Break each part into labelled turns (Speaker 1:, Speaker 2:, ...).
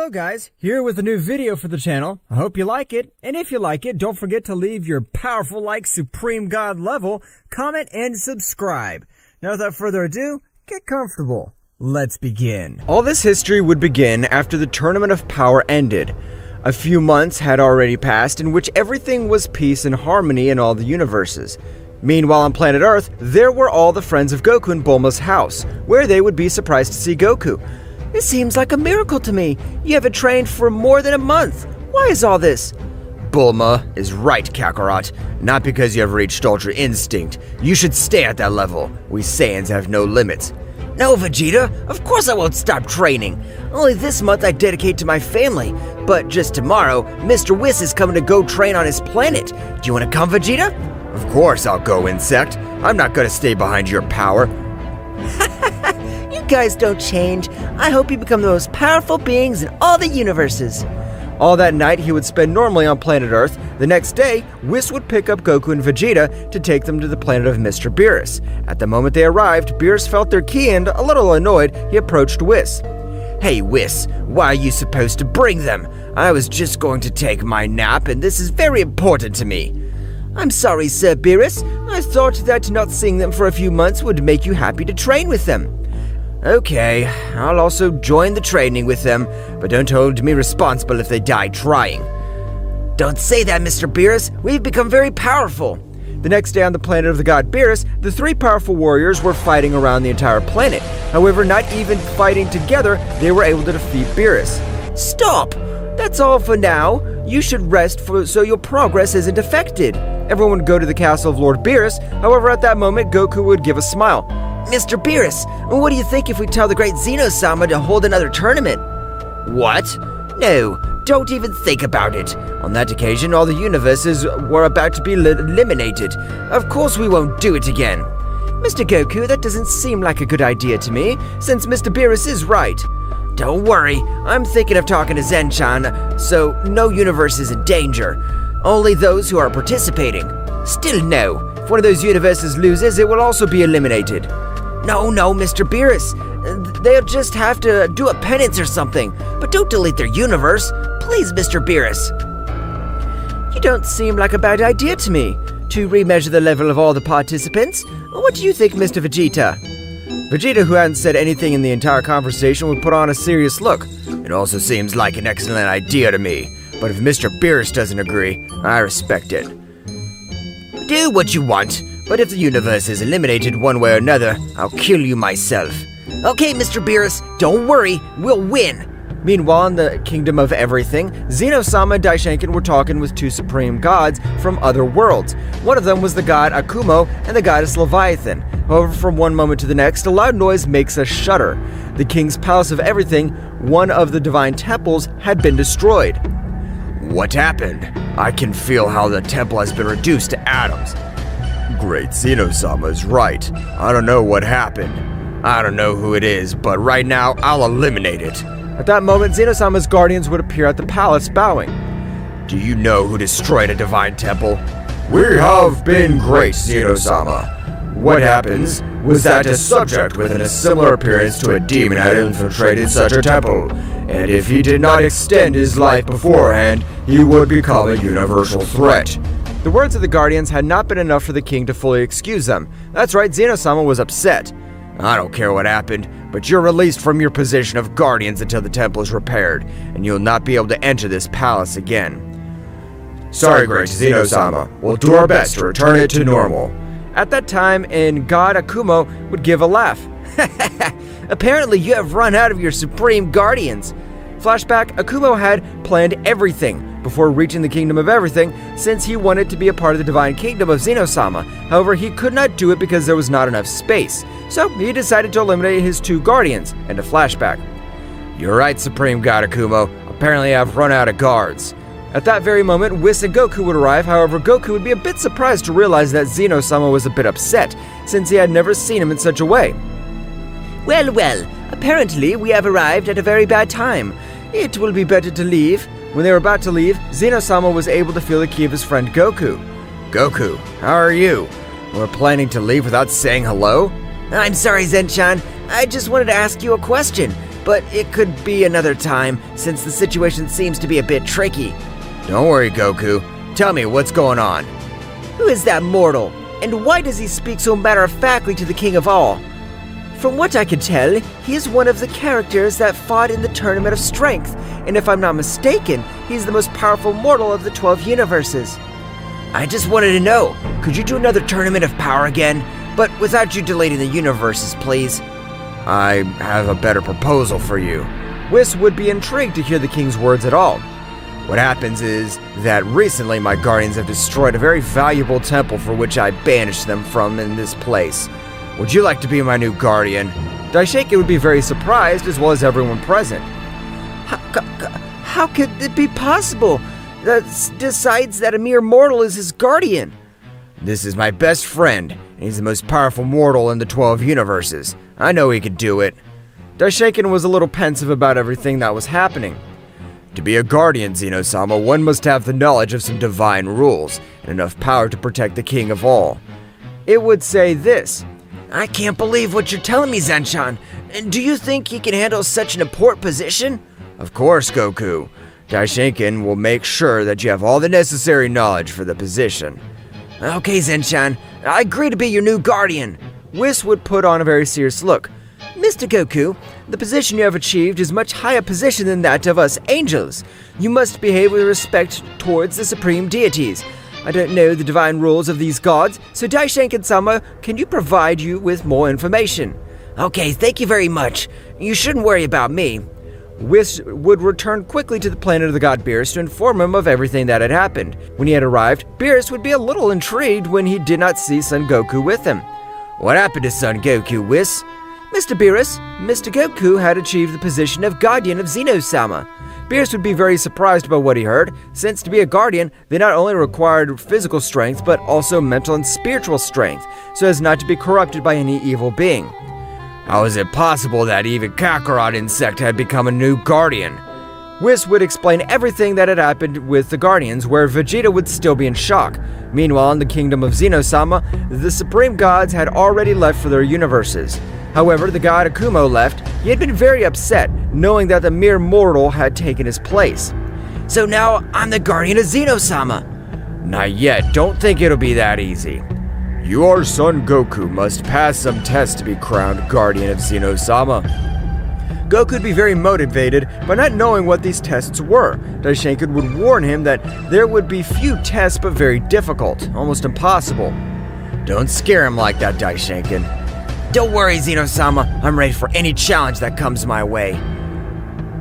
Speaker 1: Hello guys, here with a new video for the channel. I hope you like it, and if you like it, don't forget to leave your powerful like Supreme God level, comment, and subscribe. Now without further ado, get comfortable. Let's begin. All this history would begin after the Tournament of Power ended. A few months had already passed in which everything was peace and harmony in all the universes. Meanwhile on planet Earth, there were all the friends of Goku in Bulma's house, where they would be surprised to see Goku. It seems like a miracle to me. You haven't trained for more than a month. Why is all this?
Speaker 2: Bulma is right, Kakarot. Not because you have reached Ultra Instinct. You should stay at that level. We Saiyans have no limits.
Speaker 3: No, Vegeta. Of course I won't stop training. Only this month I dedicate to my family. But just tomorrow, Mr. Whis is coming to go train on his planet. Do you want to come, Vegeta?
Speaker 2: Of course I'll go, Insect. I'm not going to stay behind your power.
Speaker 3: You guys don't change. I hope you become the most powerful beings in all the universes.
Speaker 1: All that night he would spend normally on planet Earth. The next day, Whis would pick up Goku and Vegeta to take them to the planet of Mr. Beerus. At the moment they arrived, Beerus felt their key and, a little annoyed, he approached Whis.
Speaker 3: Hey Whis, why are you supposed to bring them? I was just going to take my nap and this is very important to me. I'm sorry, Sir Beerus. I thought that not seeing them for a few months would make you happy to train with them.
Speaker 2: Okay, I'll also join the training with them, but don't hold me responsible if they die trying.
Speaker 3: Don't say that, Mr. Beerus. We've become very powerful.
Speaker 1: The next day on the planet of the god Beerus, the three powerful warriors were fighting around the entire planet. However, not even fighting together, they were able to defeat Beerus.
Speaker 3: Stop! That's all for now. You should rest so your progress isn't affected.
Speaker 1: Everyone would go to the castle of Lord Beerus. However, at that moment, Goku would give a smile.
Speaker 3: Mr. Beerus, what do you think if we tell the great Zeno-Sama to hold another tournament?
Speaker 2: What?
Speaker 3: No, don't even think about it.
Speaker 2: On that occasion, all the universes were about to be eliminated. Of course we won't do it again.
Speaker 3: Mr. Goku, that doesn't seem like a good idea to me, since Mr. Beerus is right.
Speaker 2: Don't worry, I'm thinking of talking to Zen-chan, so no universe is in danger. Only those who are participating. Still no. If one of those universes loses, it will also be eliminated.
Speaker 3: No, Mr. Beerus. They'll just have to do a penance or something. But don't delete their universe. Please, Mr. Beerus.
Speaker 1: You don't seem like a bad idea to me. To remeasure the level of all the participants. What do you think, Mr. Vegeta? Vegeta, who hadn't said anything in the entire conversation, would put on a serious look.
Speaker 2: It also seems like an excellent idea to me. But if Mr. Beerus doesn't agree, I respect it. Do what you want. But if the universe is eliminated one way or another, I'll kill you myself.
Speaker 3: Okay, Mr. Beerus, don't worry, we'll win.
Speaker 1: Meanwhile, in the Kingdom of Everything, Zeno-Sama and Daishenkin were talking with two supreme gods from other worlds. One of them was the god Akumo and the goddess Leviathan. However, from one moment to the next, a loud noise makes us shudder. The king's palace of everything, one of the divine temples, had been destroyed.
Speaker 2: What happened? I can feel how the temple has been reduced to atoms. Great Zeno-Sama is right. I don't know what happened. I don't know who it is, but right now, I'll eliminate it.
Speaker 1: At that moment, Zeno-Sama's guardians would appear at the palace, bowing.
Speaker 2: Do you know who destroyed a divine temple? We have been great, Zeno-Sama. What happens was that a subject with a similar appearance to a demon had infiltrated such a temple, and if he did not extend his life beforehand, he would become a universal threat.
Speaker 1: The words of the Guardians had not been enough for the king to fully excuse them. That's right, Zeno-Sama was upset.
Speaker 2: I don't care what happened, but you're released from your position of Guardians until the temple is repaired, and you'll not be able to enter this palace again. Sorry, great Zeno-Sama. We'll do our best to return it to normal.
Speaker 1: At that time, God Akumo would give a laugh.
Speaker 3: Apparently you have run out of your supreme guardians.
Speaker 1: Flashback, Akumo had planned everything before reaching the Kingdom of Everything, since he wanted to be a part of the Divine Kingdom of Zeno-Sama. However, he could not do it because there was not enough space. So he decided to eliminate his two guardians. And a flashback.
Speaker 2: You're right, Supreme God Akumo. Apparently I've run out of guards.
Speaker 1: At that very moment, Whis and Goku would arrive. However, Goku would be a bit surprised to realize that Zeno-Sama was a bit upset, since he had never seen him in such a way.
Speaker 3: Well, apparently we have arrived at a very bad time. It will be better to leave.
Speaker 1: When they were about to leave, Zeno-Sama was able to feel the key of his friend Goku.
Speaker 2: Goku, how are you? We're planning to leave without saying hello?
Speaker 3: I'm sorry, Zen-chan. I just wanted to ask you a question. but it could be another time since the situation seems to be a bit tricky.
Speaker 2: Don't worry, Goku. Tell me what's going on.
Speaker 3: Who is that mortal? And why does he speak so matter-of-factly to the King of All? From what I can tell, he is one of the characters that fought in the Tournament of Strength, and if I'm not mistaken, he's the most powerful mortal of the 12 universes. I just wanted to know, could you do another Tournament of Power again? But without you deleting the universes, please.
Speaker 2: I have a better proposal for you.
Speaker 1: Whis would be intrigued to hear the king's words at all.
Speaker 2: What happens is that recently my guardians have destroyed a very valuable temple for which I banished them from in this place. Would you like to be my new guardian?
Speaker 1: Daisuke would be very surprised, as well as everyone present.
Speaker 3: How could it be possible? That decides that a mere mortal is his guardian.
Speaker 2: This is my best friend, and he's the most powerful mortal in the 12 universes. I know he could do it.
Speaker 1: Daisuke was a little pensive about everything that was happening.
Speaker 2: To be a guardian, Zeno-Sama, one must have the knowledge of some divine rules, and enough power to protect the King of All.
Speaker 1: It would say this.
Speaker 3: I can't believe what you're telling me, Zenshan. Do you think he can handle such an important position?
Speaker 2: Of course, Goku. Daishinken will make sure that you have all the necessary knowledge for the position.
Speaker 3: Okay, Zenshan. I agree to be your new guardian.
Speaker 1: Whis would put on a very serious look.
Speaker 3: Mr. Goku, the position you have achieved is much higher position than that of us angels. You must behave with respect towards the supreme deities. I don't know the divine rules of these gods, so Daishinken-sama, can you provide you with more information? Okay, thank you very much. You shouldn't worry about me.
Speaker 1: Whis would return quickly to the planet of the god Beerus to inform him of everything that had happened. When he had arrived, Beerus would be a little intrigued when he did not see Son Goku with him.
Speaker 2: What happened to Son Goku, Whis?
Speaker 3: Mr. Beerus, Mr. Goku had achieved the position of guardian of Zeno-Sama.
Speaker 1: Beerus would be very surprised by what he heard, since to be a guardian, they not only required physical strength, but also mental and spiritual strength, so as not to be corrupted by any evil being.
Speaker 2: How is it possible that even Kakarot insect had become a new guardian?
Speaker 1: Whis would explain everything that had happened with the Guardians, where Vegeta would still be in shock. Meanwhile, in the kingdom of Zeno-Sama, the supreme gods had already left for their universes. However, the god Akumo left. He had been very upset, knowing that the mere mortal had taken his place.
Speaker 3: So now I'm the guardian of Zeno-Sama.
Speaker 2: Not yet. Don't think it'll be that easy. Your son Goku must pass some tests to be crowned guardian of Zeno-Sama.
Speaker 1: Goku would be very motivated by not knowing what these tests were. Daishinken would warn him that there would be few tests but very difficult, almost impossible.
Speaker 2: Don't scare him like that, Daishinken.
Speaker 3: Don't worry, Zeno-Sama. I'm ready for any challenge that comes my way.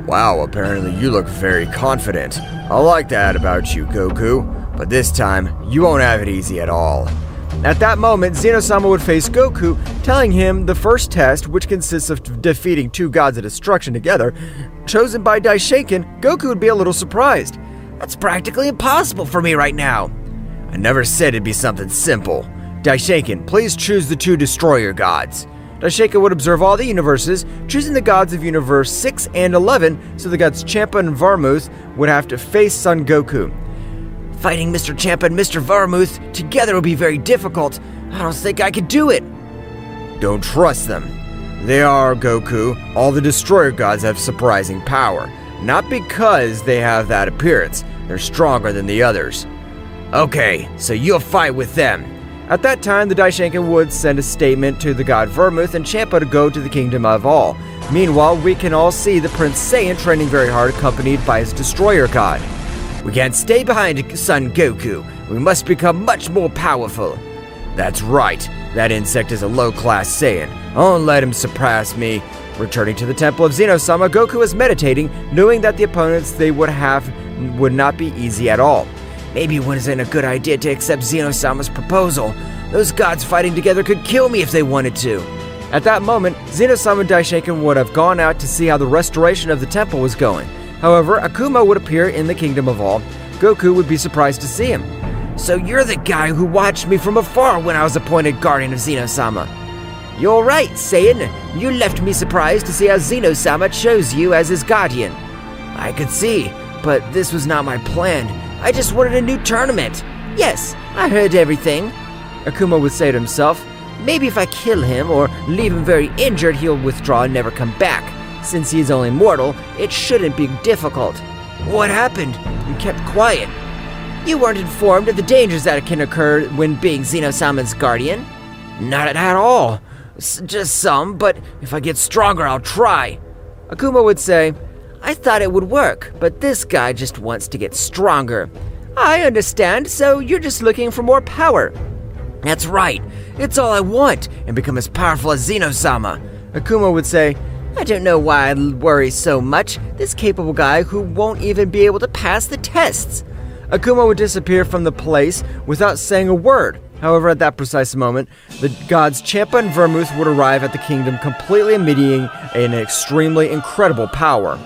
Speaker 2: Wow, apparently you look very confident. I like that about you, Goku. But this time, you won't have it easy at all.
Speaker 1: At that moment, Zeno-Sama would face Goku, telling him the first test, which consists of defeating two gods of destruction together, chosen by Daishinken. Goku would be a little surprised.
Speaker 3: That's practically impossible for me right now.
Speaker 2: I never said it'd be something simple. Daishinken, please choose the two destroyer gods.
Speaker 1: Daishinken would observe all the universes, choosing the gods of Universe 6 and 11, so the gods Champa and Varmuth would have to face Son Goku.
Speaker 3: Fighting Mr. Champa and Mr. Varmuth together would be very difficult. I don't think I could do it.
Speaker 2: Don't trust them. They are, Goku, all the destroyer gods have surprising power. Not because they have that appearance. They're stronger than the others. Okay, so you'll fight with them.
Speaker 1: At that time, the Daishinken would send a statement to the god Vermouth and Champa to go to the Kingdom of All. Meanwhile, we can all see the Prince Saiyan training very hard, accompanied by his destroyer god.
Speaker 3: We can't stay behind Son Goku. We must become much more powerful.
Speaker 2: That's right. That insect is a low-class Saiyan. I won't let him surpass me.
Speaker 1: Returning to the Temple of Zeno-Sama, Goku was meditating, knowing that the opponents they would have would not be easy at all.
Speaker 3: Maybe it wasn't a good idea to accept Zeno-Sama's proposal. Those gods fighting together could kill me if they wanted to.
Speaker 1: At that moment, Zeno-Sama and Daishinken would have gone out to see how the restoration of the temple was going. However, Akuma would appear in the Kingdom of All. Goku would be surprised to see him.
Speaker 3: So you're the guy who watched me from afar when I was appointed guardian of Zeno-Sama. You're right, Saiyan. You left me surprised to see how Zeno-Sama chose you as his guardian. I could see, but this was not my plan. I just wanted a new tournament. Yes, I heard everything.
Speaker 1: Akuma would say to himself,
Speaker 3: maybe if I kill him or leave him very injured, he'll withdraw and never come back. Since he's only mortal, it shouldn't be difficult. What happened? You kept quiet. You weren't informed of the dangers that can occur when being Zeno-Sama's guardian? Not at all. Just some, but if I get stronger, I'll try. Akuma would say, I thought it would work, but this guy just wants to get stronger. I understand, so you're just looking for more power. That's right. It's all I want, and become as powerful as Zeno-Sama. Akuma would say, I don't know why I worry so much. This capable guy who won't even be able to pass the tests. Akuma would disappear from the place without saying a word. However, at that precise moment, the gods Champa and Vermouth would arrive at the kingdom, completely emitting an extremely incredible power.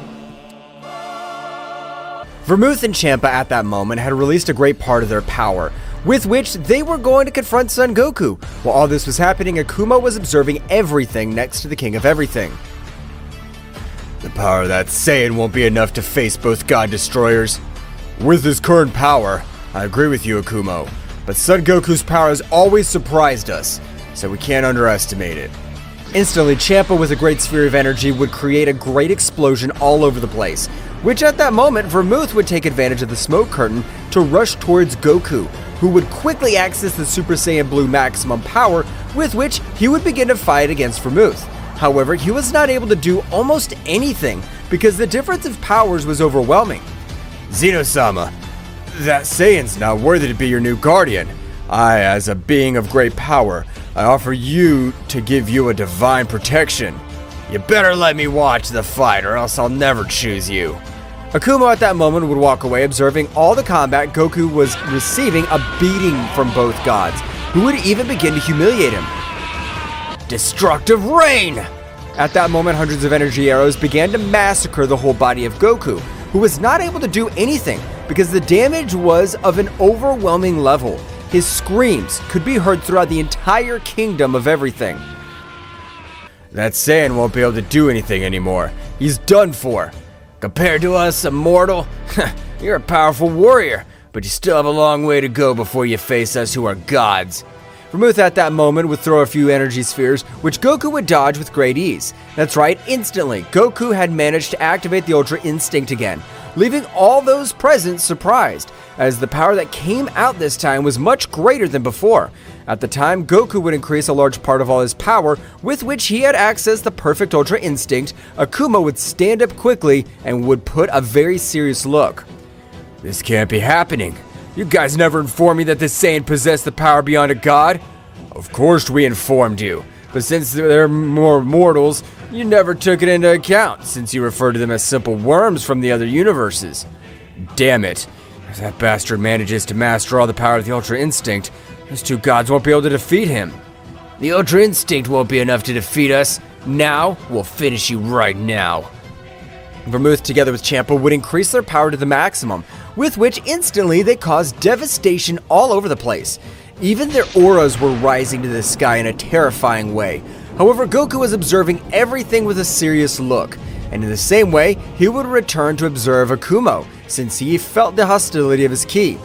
Speaker 3: Vermouth and Champa at that moment had released a great part of their power, with which they were going to confront Son Goku. While all this was happening, Akuma was observing everything next to the King of Everything. The power of that Saiyan won't be enough to face both God Destroyers. With his current power, I agree with you, Akuma. But Son Goku's power has always surprised us, so we can't underestimate it. Instantly, Champa with a great sphere of energy would create a great explosion all over the place, which at that moment, Vermouth would take advantage of the smoke curtain to rush towards Goku, who would quickly access the Super Saiyan Blue maximum power, with which he would begin to fight against Vermouth. However, he was not able to do almost anything because the difference of powers was overwhelming. Zeno-Sama, that Saiyan's not worthy to be your new guardian. I, as a being of great power, I offer you to give you a divine protection. You better let me watch the fight or else I'll never choose you. Akuma at that moment would walk away, observing all the combat. Goku was receiving a beating from both gods, who would even begin to humiliate him. Destructive Rain! At that moment, hundreds of energy arrows began to massacre the whole body of Goku, who was not able to do anything because the damage was of an overwhelming level. His screams could be heard throughout the entire kingdom of everything. That Saiyan won't be able to do anything anymore. He's done for. Compared to us, a mortal, you're a powerful warrior, but you still have a long way to go before you face us who are gods. Vermouth at that moment would throw a few energy spheres, which Goku would dodge with great ease. That's right, instantly, Goku had managed to activate the Ultra Instinct again, leaving all those present surprised, as the power that came out this time was much greater than before. At the time, Goku would increase a large part of all his power, with which he had accessed the perfect Ultra Instinct. Akuma would stand up quickly and would put a very serious look. This can't be happening. You guys never informed me that this Saiyan possessed the power beyond a god. Of course we informed you, but since they're more mortals, you never took it into account, since you referred to them as simple worms from the other universes. Damn it. If that bastard manages to master all the power of the Ultra Instinct, those two gods won't be able to defeat him. The Ultra Instinct won't be enough to defeat us. Now, we'll finish you right now. Vermouth together with Champa would increase their power to the maximum, with which instantly they caused devastation all over the place. Even their auras were rising to the sky in a terrifying way. However, Goku was observing everything with a serious look, and in the same way, he would return to observe Akuma, since he felt the hostility of his ki.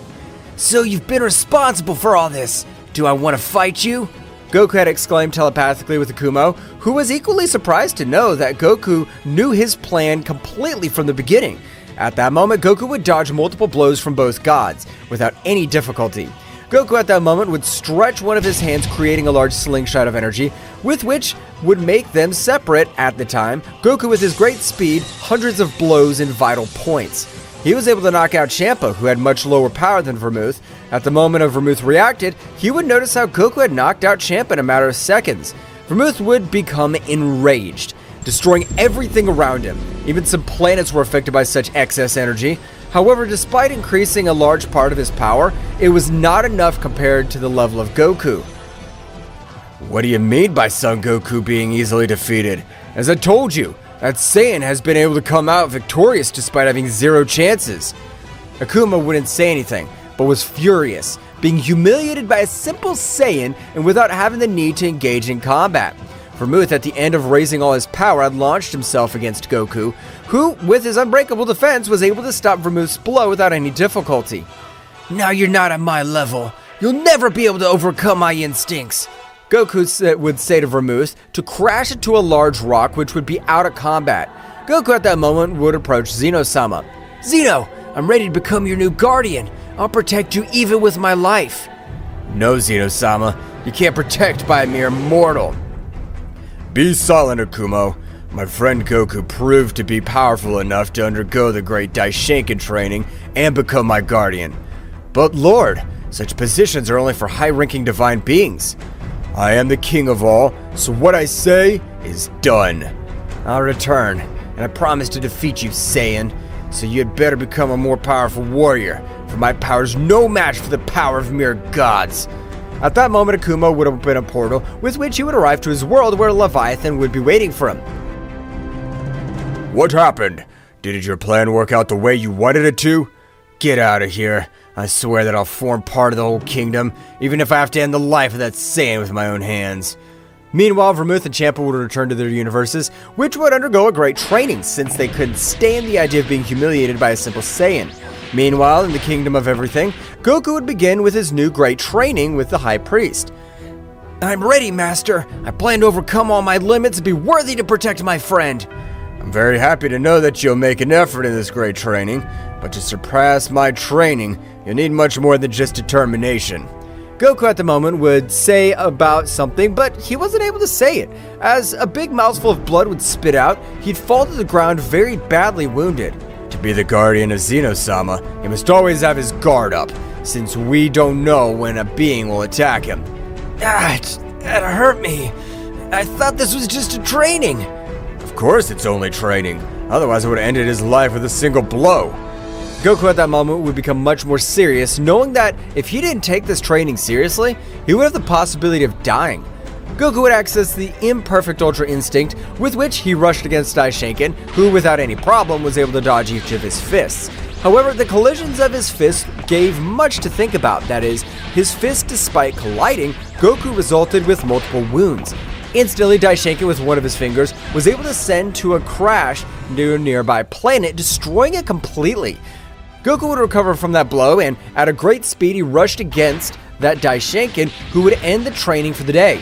Speaker 3: So you've been responsible for all this. Do I want to fight you? Goku had exclaimed telepathically with Akuma, who was equally surprised to know that Goku knew his plan completely from the beginning. At that moment, Goku would dodge multiple blows from both gods, without any difficulty. Goku at that moment would stretch one of his hands, creating a large slingshot of energy, with which would make them separate at the time. Goku with his great speed, hundreds of blows in vital points. He was able to knock out Champa, who had much lower power than Vermouth. At the moment of Vermouth reacted, he would notice how Goku had knocked out Champa in a matter of seconds. Vermouth would become enraged, destroying everything around him. Even some planets were affected by such excess energy. However, despite increasing a large part of his power, it was not enough compared to the level of Goku. What do you mean by Son Goku being easily defeated? As I told you, that Saiyan has been able to come out victorious despite having zero chances. Akuma wouldn't say anything, but was furious, being humiliated by a simple Saiyan and without having the need to engage in combat. Vermouth, at the end of raising all his power, had launched himself against Goku, who, with his unbreakable defense, was able to stop Vermouth's blow without any difficulty. Now you're not at my level. You'll never be able to overcome my instincts. Goku would say to Vermouth to crash into a large rock which would be out of combat.
Speaker 4: Goku at that moment would approach Zeno-Sama. Zeno, I'm ready to become your new guardian. I'll protect you even with my life.
Speaker 2: No, Zeno-Sama, you can't protect by a mere mortal. Be silent, Akumo. My friend Goku proved to be powerful enough to undergo the great Daishinkan training and become my guardian. But Lord, such positions are only for high-ranking divine beings. I am the king of all, so what I say is done. I'll return, and I promise to defeat you, Saiyan, so you had better become a more powerful warrior, for my power's no match for the power of mere gods. At that moment, Akuma would open a portal with which he would arrive to his world where Leviathan would be waiting for him. What happened? Did your plan work out the way you wanted it to? Get out of here. I swear that I'll form part of the whole kingdom, even if I have to end the life of that Saiyan with my own hands. Meanwhile, Vermouth and Champa would return to their universes, which would undergo a great training since they couldn't stand the idea of being humiliated by a simple Saiyan. Meanwhile, in the Kingdom of Everything, Goku would begin with his new great training with the High Priest. I'm ready, Master. I plan to overcome all my limits and be worthy to protect my friend. I'm very happy to know that you'll make an effort in this great training, but to surpass my training, you'll need much more than just determination. Goku at the moment would say about something, but he wasn't able to say it. As a big mouthful of blood would spit out, he'd fall to the ground very badly wounded. To be the guardian of Zeno-Sama, he must always have his guard up, since we don't know when a being will attack him. That hurt me. I thought this was just a training. Of course it's only training. Otherwise I would have ended his life with a single blow. Goku at that moment would become much more serious, knowing that if he didn't take this training seriously, he would have the possibility of dying. Goku would access the imperfect Ultra Instinct, with which he rushed against Daishinkan, who without any problem was able to dodge each of his fists. However, the collisions of his fists gave much to think about. That is, his fists, despite colliding, Goku resulted with multiple wounds. Instantly, Daishinkan, with one of his fingers, was able to send to a crash near a nearby planet, destroying it completely. Goku would recover from that blow, and at a great speed, he rushed against that Daishinkan, who would end the training for the day.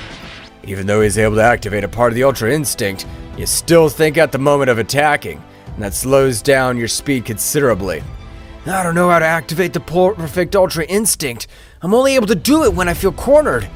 Speaker 2: Even though he's able to activate a part of the Ultra Instinct, you still think at the moment of attacking, and that slows down your speed considerably. I don't know how to activate the perfect Ultra Instinct. I'm only able to do it when I feel cornered.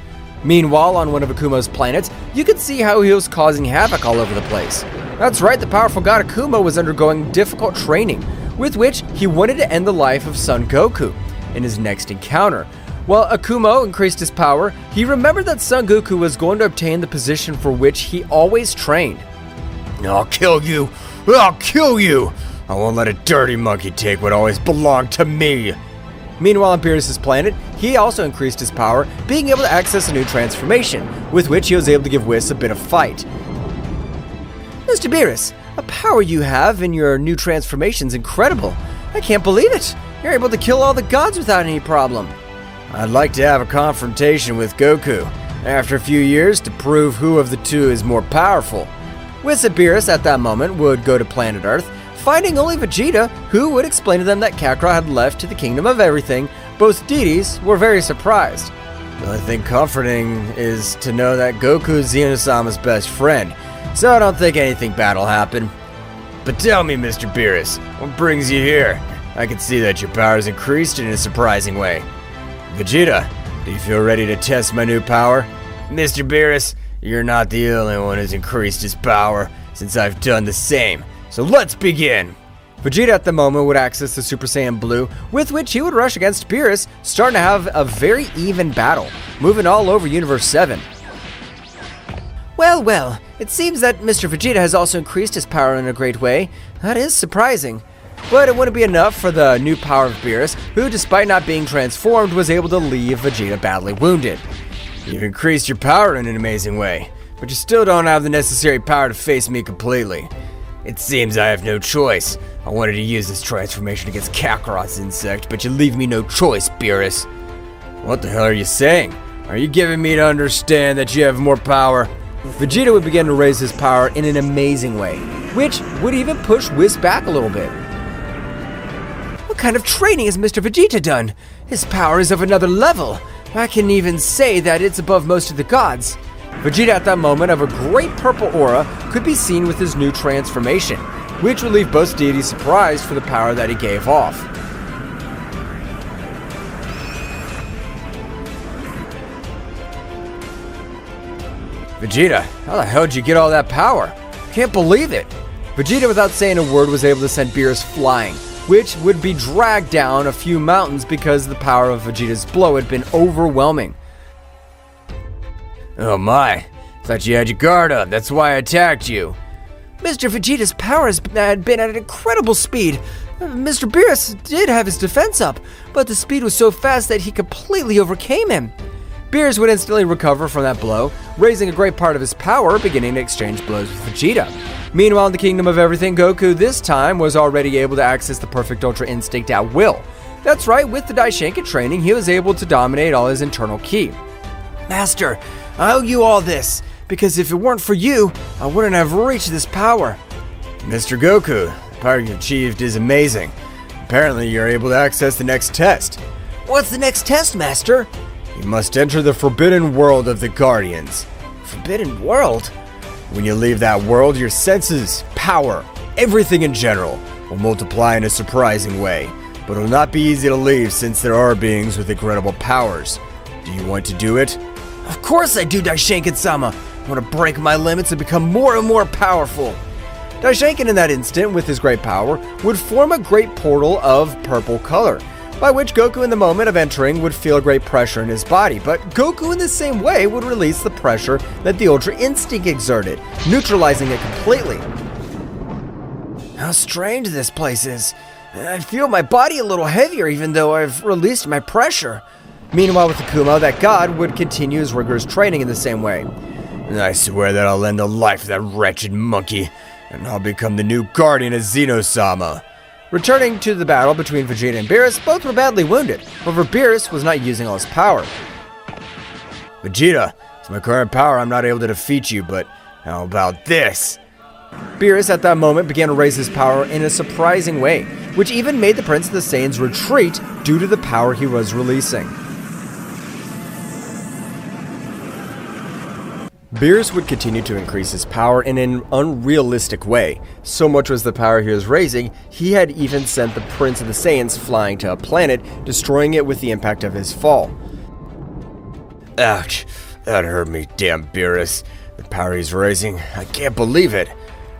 Speaker 2: Meanwhile, on one of Akuma's planets, you could see how he was causing havoc all over the place. That's right, the powerful god Akuma was undergoing difficult training, with which he wanted to end the life of Son Goku in his next encounter. While Akuma increased his power, he remembered that Son Goku was going to obtain the position for which he always trained. I'll kill you! I'll kill you! I won't let a dirty monkey take what always belonged to me! Meanwhile, on Beerus' planet, he also increased his power, being able to access a new transformation, with which he was able to give Whis a bit of fight. Mr. Beerus, the power you have in your new transformation's incredible. I can't believe it! You're able to kill all the gods without any problem. I'd like to have a confrontation with Goku, after a few years, to prove who of the two is more powerful. Whis and Beerus at that moment would go to planet Earth, finding only Vegeta, who would explain to them that Kakarot had left to the Kingdom of Everything. Both deities were very surprised. The only thing comforting is to know that Goku is Zeno-Sama's best friend, so I don't think anything bad will happen. But tell me, Mr. Beerus, what brings you here? I can see that your power has increased in a surprising way. Vegeta, do you feel ready to test my new power? Mr. Beerus, you're not the only one who's increased his power, since I've done the same. So let's begin! Vegeta at the moment would access the Super Saiyan Blue, with which he would rush against Beerus, starting to have a very even battle, moving all over Universe 7. Well, it seems that Mr. Vegeta has also increased his power in a great way. That is surprising. But it wouldn't be enough for the new power of Beerus, who, despite not being transformed, was able to leave Vegeta badly wounded. You've increased your power in an amazing way, but you still don't have the necessary power to face me completely. It seems I have no choice. I wanted to use this transformation against Kakarot's insect, but you leave me no choice, Beerus. What the hell are you saying? Are you giving me to understand that you have more power? Vegeta would begin to raise his power in an amazing way, which would even push Whis back a little bit. What kind of training has Mr. Vegeta done? His power is of another level. I can even say that it's above most of the gods. Vegeta at that moment of a great purple aura could be seen with his new transformation.
Speaker 4: which would leave both deities surprised for the power that he gave off. Vegeta, how the hell did you get all that power? Can't believe it. Vegeta, without saying a word, was able to send Beerus flying, which would be dragged down a few mountains because the power of Vegeta's blow had been overwhelming. Oh my, thought you had your guard up, that's why I attacked you. Mr. Vegeta's power had been at an incredible speed. Mr. Beerus did have his defense up, but the speed was so fast that he completely overcame him. Beerus would instantly recover from that blow, raising a great part of his power, beginning to exchange blows with Vegeta. Meanwhile, in the Kingdom of Everything, Goku this time was already able to access the perfect Ultra Instinct at will. That's right, with the Daishinkan training, he was able to dominate all his internal ki. Master, I owe you all this, because if it weren't for you, I wouldn't have reached this power. Mr. Goku, the power you achieved is amazing. Apparently, you're able to access the next test. What's the next test, Master? You must enter the Forbidden World of the Guardians. Forbidden World? When you leave that world, your senses, power, everything in general, will multiply in a surprising way. But it will not be easy to leave since there are beings with incredible powers. Do you want to do it? Of course I do, Daishinkan-sama. I want to break my limits and become more and more powerful. Daishinkan in that instant, with his great power, would form a great portal of purple color, by which Goku in the moment of entering would feel great pressure in his body, but Goku in the same way would release the pressure that the Ultra Instinct exerted, neutralizing it completely. How strange this place is. I feel my body a little heavier even though I've released my pressure. Meanwhile with Akuma, that god would continue his rigorous training in the same way. I swear that I'll end the life of that wretched monkey, and I'll become the new guardian of Zeno-Sama. Returning to the battle between Vegeta and Beerus, both were badly wounded. However, Beerus was not using all his power. Vegeta, with my current power, I'm not able to defeat you, but how about this? Beerus at that moment began to raise his power in a surprising way, which even made the Prince of the Saiyans retreat due to the power he was releasing. Beerus would continue to increase his power in an unrealistic way. So much was the power he was raising, he had even sent the Prince of the Saiyans flying to a planet, destroying it with the impact of his fall. Ouch, that hurt me, damn Beerus. The power he's raising, I can't believe it.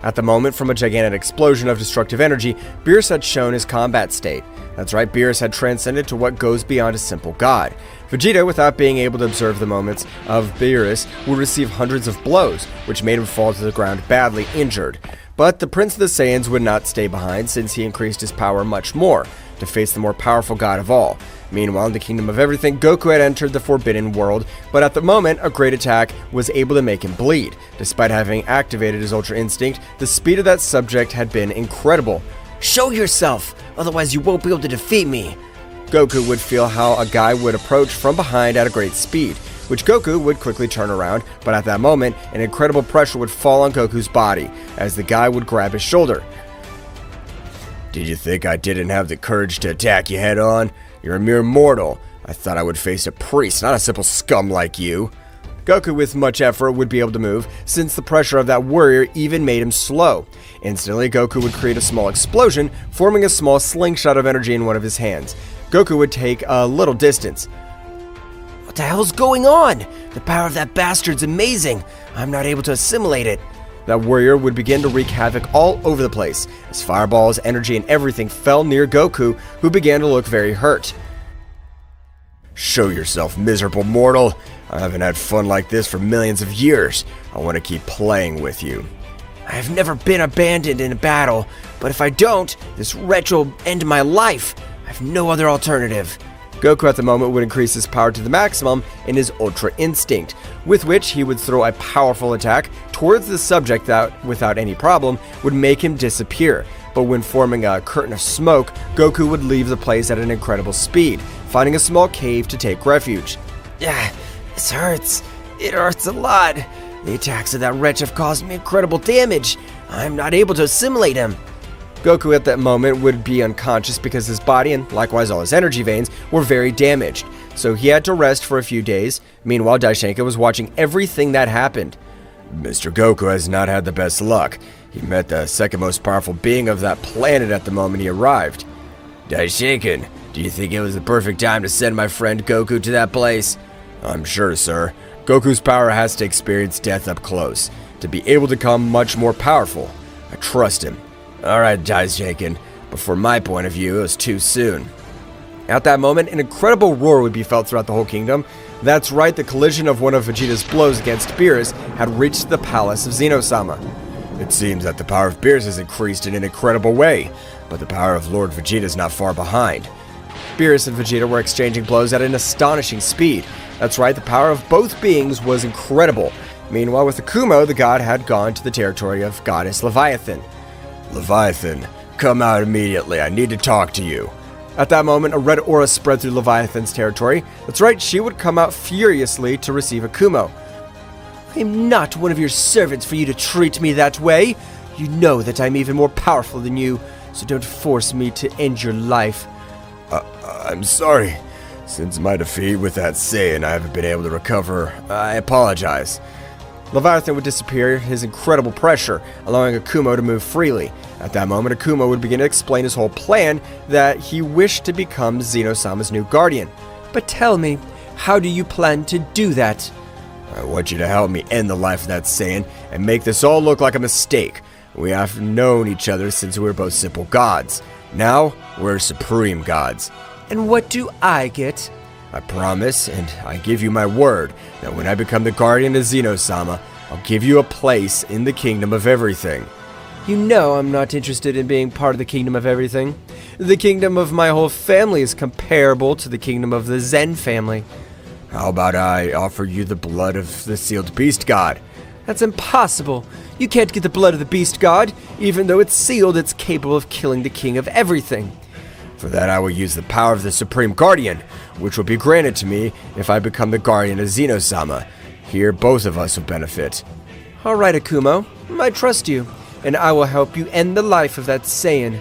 Speaker 4: At the moment, from a gigantic explosion of destructive energy, Beerus had shown his combat state. That's right, Beerus had transcended to what goes beyond a simple god. Vegeta, without being able to observe the moments of Beerus, would receive hundreds of blows, which made him fall to the ground badly injured. But the Prince of the Saiyans would not stay behind since he increased his power much more, to face the more powerful god of all. Meanwhile, in the Kingdom of Everything, Goku had entered the Forbidden World, but at the moment, a great attack was able to make him bleed. Despite having activated his Ultra Instinct, the speed of that subject had been incredible. Show yourself, otherwise you won't be able to defeat me. Goku would feel how a guy would approach from behind at a great speed, which Goku would quickly turn around, but at that moment, an incredible pressure would fall on Goku's body, as the guy would grab his shoulder. Did you think I didn't have the courage to attack you head on? You're a mere mortal. I thought I would face a priest, not a simple scum like you. Goku, with much effort, would be able to move, since the pressure of that warrior even made him slow. Instantly, Goku would create a small explosion, forming a small slingshot of energy in one of his hands. Goku would take a little distance. What the hell's going on? The power of that bastard's amazing. I'm not able to assimilate it. That warrior would begin to wreak havoc all over the place, as fireballs, energy, and everything fell near Goku, who began to look very hurt. Show yourself, miserable mortal. I haven't had fun like this for millions of years. I want to keep playing with you. I have never been abandoned in a battle, but if I don't, this wretch will end my life. I have no other alternative. Goku at the moment would increase his power to the maximum in his Ultra Instinct, with which he would throw a powerful attack towards the subject that, without any problem, would make him disappear. But when forming a curtain of smoke, Goku would leave the place at an incredible speed, finding a small cave to take refuge. This hurts. It hurts a lot. The attacks of that wretch have caused me incredible damage. I'm not able to assimilate him. Goku at that moment would be unconscious because his body and likewise all his energy veins were very damaged, so he had to rest for a few days. Meanwhile, Daishinkan was watching everything that happened. Mr. Goku has not had the best luck. He met the second most powerful being of that planet at the moment he arrived.
Speaker 3: Daishiken, do you think it was the perfect time to send my friend Goku to that place?
Speaker 4: I'm sure, sir. Goku's power has to experience death up close, to be able to become much more powerful. I trust him.
Speaker 3: Alright, Daishiken, but from my point of view, it was too soon.
Speaker 4: At that moment, an incredible roar would be felt throughout the whole kingdom. That's right, the collision of one of Vegeta's blows against Beerus had reached the palace of Zeno-Sama. It seems that the power of Beerus has increased in an incredible way, but the power of Lord Vegeta is not far behind. Beerus and Vegeta were exchanging blows at an astonishing speed. That's right, the power of both beings was incredible. Meanwhile, with Akumo, the god had gone to the territory of Goddess Leviathan.
Speaker 2: Leviathan, come out immediately. I need to talk to you.
Speaker 4: At that moment, a red aura spread through Leviathan's territory. That's right, she would come out furiously to receive Akumo.
Speaker 3: I'm not one of your servants for you to treat me that way. You know that I'm even more powerful than you, so don't force me to end your life.
Speaker 2: I'm sorry. Since my defeat with that Saiyan, I haven't been able to recover. I apologize.
Speaker 4: Leviathan would disappear, his incredible pressure, allowing Akumo to move freely. At that moment, Akumo would begin to explain his whole plan that he wished to become Zeno-Sama's new guardian.
Speaker 3: But tell me, how do you plan to do that?
Speaker 2: I want you to help me end the life of that Saiyan and make this all look like a mistake. We have known each other since we were both simple gods. Now, we're supreme gods.
Speaker 3: And what do I get?
Speaker 2: I promise, and I give you my word, that when I become the guardian of Zeno-Sama, I'll give you a place in the kingdom of everything.
Speaker 3: You know I'm not interested in being part of the kingdom of everything. The kingdom of my whole family is comparable to the kingdom of the Zen family.
Speaker 2: How about I offer you the blood of the sealed beast god?
Speaker 3: That's impossible. You can't get the blood of the beast god. Even though it's sealed, it's capable of killing the king of everything.
Speaker 2: For that I will use the power of the Supreme Guardian, which will be granted to me if I become the guardian of Zeno-Sama. Here both of us will benefit.
Speaker 3: Alright, Akumo. I trust you, and I will help you end the life of that Saiyan.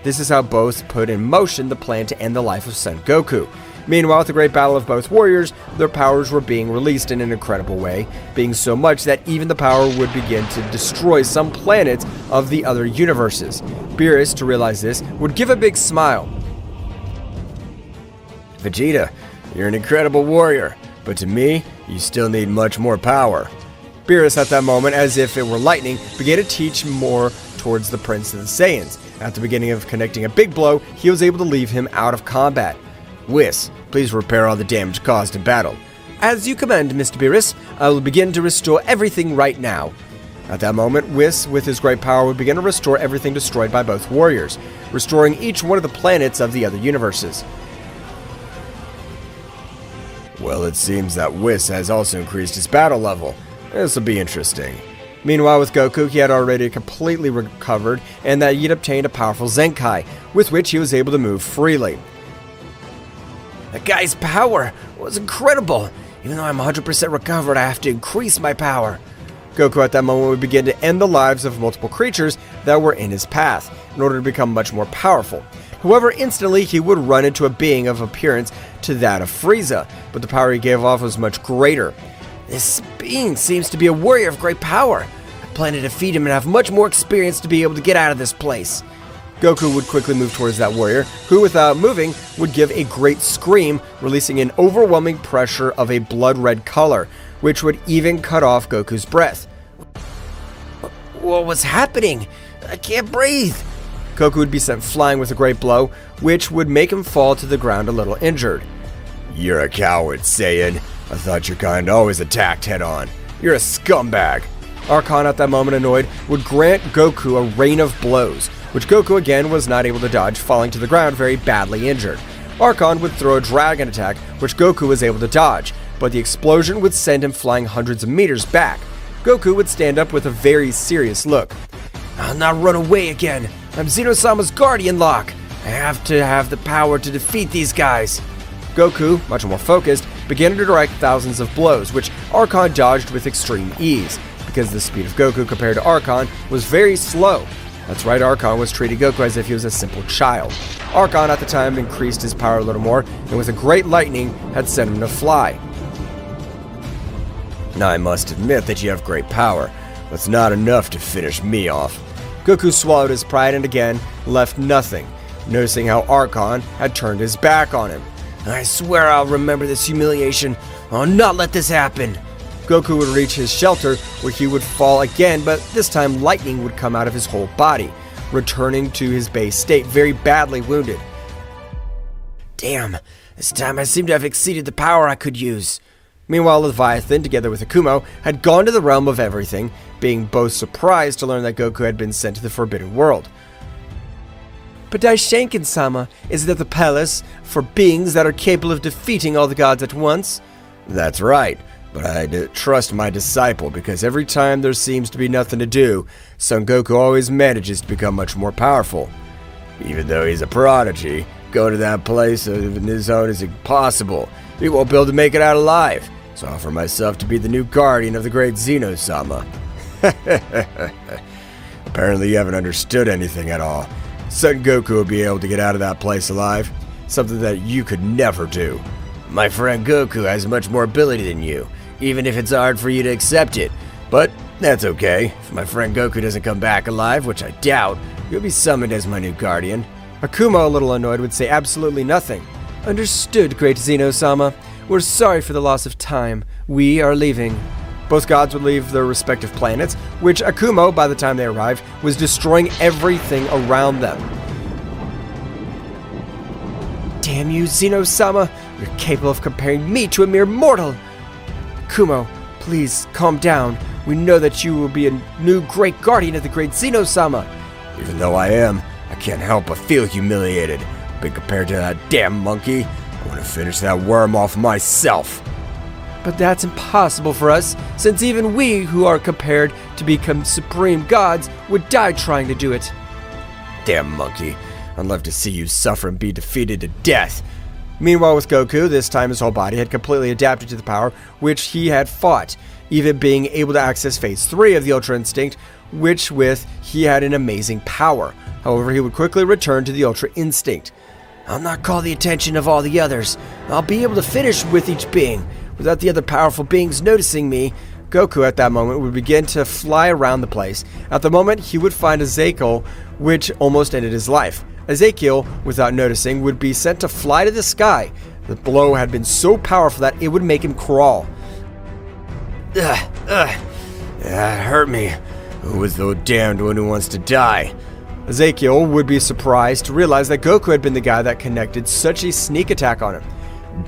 Speaker 4: This is how both put in motion the plan to end the life of Son Goku. Meanwhile, at the great battle of both warriors, their powers were being released in an incredible way, being so much that even the power would begin to destroy some planets of the other universes. Beerus, to realize this, would give a big smile.
Speaker 2: Vegeta, you're an incredible warrior, but to me, you still need much more power.
Speaker 4: Beerus, at that moment, as if it were lightning, began to teach more towards the Prince of the Saiyans. At the beginning of connecting a big blow, he was able to leave him out of combat.
Speaker 2: Whis, please repair all the damage caused in battle.
Speaker 3: As you command, Mr. Beerus, I will begin to restore everything right now.
Speaker 4: At that moment, Whis, with his great power, would begin to restore everything destroyed by both warriors, restoring each one of the planets of the other universes.
Speaker 2: Well, it seems that Whis has also increased his battle level. This will be interesting.
Speaker 4: Meanwhile, with Goku, he had already completely recovered, and that he'd obtained a powerful Zenkai, with which he was able to move freely.
Speaker 3: That guy's power was incredible. Even though I'm 100% recovered, I have to increase my power.
Speaker 4: Goku at that moment would begin to end the lives of multiple creatures that were in his path, in order to become much more powerful. However, instantly he would run into a being of appearance to that of Frieza, but the power he gave off was much greater.
Speaker 3: This being seems to be a warrior of great power. I plan to defeat him and have much more experience to be able to get out of this place.
Speaker 4: Goku would quickly move towards that warrior, who without moving would give a great scream, releasing an overwhelming pressure of a blood-red color, which would even cut off Goku's breath.
Speaker 3: What was happening? I can't breathe.
Speaker 4: Goku would be sent flying with a great blow, which would make him fall to the ground a little injured.
Speaker 2: You're a coward, Saiyan. I thought your kind always attacked head-on. You're a scumbag.
Speaker 4: Archon, at that moment annoyed, would grant Goku a rain of blows, which Goku again was not able to dodge, falling to the ground very badly injured. Archon would throw a dragon attack, which Goku was able to dodge, but the explosion would send him flying hundreds of meters back. Goku would stand up with a very serious look.
Speaker 3: I'll not run away again. I'm Zeno-Sama's guardian lock. I have to have the power to defeat these guys.
Speaker 4: Goku, much more focused, began to direct thousands of blows, which Archon dodged with extreme ease, because the speed of Goku compared to Archon was very slow. That's right, Archon was treating Goku as if he was a simple child. Archon at the time increased his power a little more, and with a great lightning had sent him to fly. Now I must admit that you have great power, but it's not enough to finish me off. Goku swallowed his pride and again left nothing, noticing how Archon had turned his back on him.
Speaker 3: I swear I'll remember this humiliation. I'll not let this happen.
Speaker 4: Goku would reach his shelter where he would fall again, but this time lightning would come out of his whole body, returning to his base state, very badly wounded.
Speaker 3: Damn, this time I seem to have exceeded the power I could use.
Speaker 4: Meanwhile, Leviathan, together with Akumo, had gone to the realm of everything, being both surprised to learn that Goku had been sent to the Forbidden World.
Speaker 3: But Daishenkin-sama, is it the palace for beings that are capable of defeating all the gods at once?
Speaker 4: That's right, but I trust my disciple because every time there seems to be nothing to do, Son Goku always manages to become much more powerful. Even though he's a prodigy, going to that place on his own is impossible. He won't be able to make it out alive. So I offer myself to be the new guardian of the great Zeno-Sama. Apparently you haven't understood anything at all. Son Goku will be able to get out of that place alive, something that you could never do.
Speaker 3: My friend Goku has much more ability than you, even if it's hard for you to accept it.
Speaker 4: But that's okay. If my friend Goku doesn't come back alive, which I doubt, you'll be summoned as my new guardian. Akumo, a little annoyed, would say absolutely nothing.
Speaker 3: Understood, great Zeno-Sama. We're sorry for the loss of time. We are leaving.
Speaker 4: Both gods would leave their respective planets, which Akumo, by the time they arrived, was destroying everything around them.
Speaker 3: Damn you, Zeno-Sama! You're capable of comparing me to a mere mortal! Akumo, please calm down. We know that you will be a new great guardian of the great Zeno-Sama.
Speaker 4: Even though I am, I can't help but feel humiliated. But compared to that damn monkey, I want to finish that worm off myself.
Speaker 3: But that's impossible for us, since even we, who are compared to become supreme gods, would die trying to do it.
Speaker 4: Damn monkey. I'd love to see you suffer and be defeated to death. Meanwhile, with Goku, this time his whole body had completely adapted to the power which he had fought, even being able to access Phase 3 of the Ultra Instinct, which with he had an amazing power. However, he would quickly return to the Ultra Instinct.
Speaker 3: I'll not call the attention of all the others. I'll be able to finish with each being, without the other powerful beings noticing me.
Speaker 4: Goku at that moment would begin to fly around the place. At the moment, he would find Ezekiel, which almost ended his life. Ezekiel, without noticing, would be sent to fly to the sky. The blow had been so powerful that it would make him crawl.
Speaker 3: That hurt me.
Speaker 4: Who is the damned one who wants to die? Ezekiel would be surprised to realize that Goku had been the guy that connected such a sneak attack on him.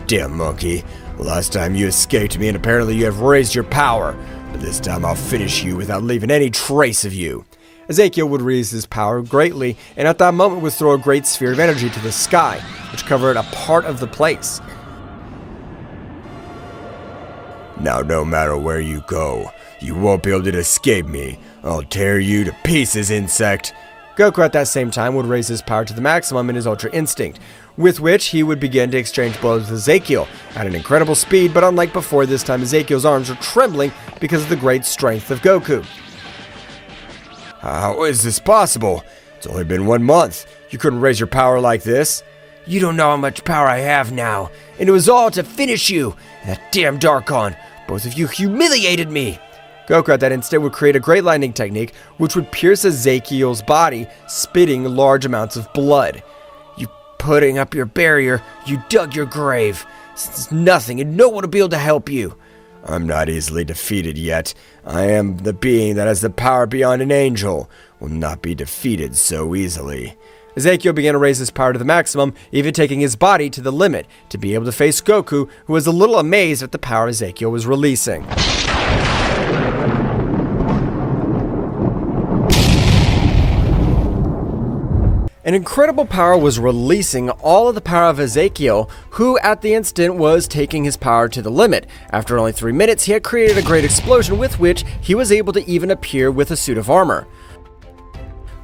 Speaker 4: Damn monkey. Last time you escaped me and apparently you have raised your power. But this time I'll finish you without leaving any trace of you. Ezekiel would raise his power greatly, and at that moment would throw a great sphere of energy to the sky, which covered a part of the place. Now no matter where you go, you won't be able to escape me. I'll tear you to pieces, insect. Goku at that same time would raise his power to the maximum in his Ultra Instinct, with which he would begin to exchange blows with Ezekiel at an incredible speed, but unlike before, this time Ezekiel's arms were trembling because of the great strength of Goku. How is this possible? It's only been 1 month. You couldn't raise your power like this.
Speaker 3: You don't know how much power I have now, and it was all to finish you. That damn Darkon. Both of you humiliated me.
Speaker 4: Goku at that instant would create a great lightning technique which would pierce Ezekiel's body, spitting large amounts of blood.
Speaker 3: You putting up your barrier, you dug your grave. Since nothing and no one will be able to help you.
Speaker 4: I'm not easily defeated yet. I am the being that has the power beyond an angel. Will not be defeated so easily. Ezekiel began to raise his power to the maximum, even taking his body to the limit to be able to face Goku, who was a little amazed at the power Ezekiel was releasing. An incredible power was releasing all of the power of Ezekiel, who at the instant was taking his power to the limit. After only 3 minutes, he had created a great explosion with which he was able to even appear with a suit of armor.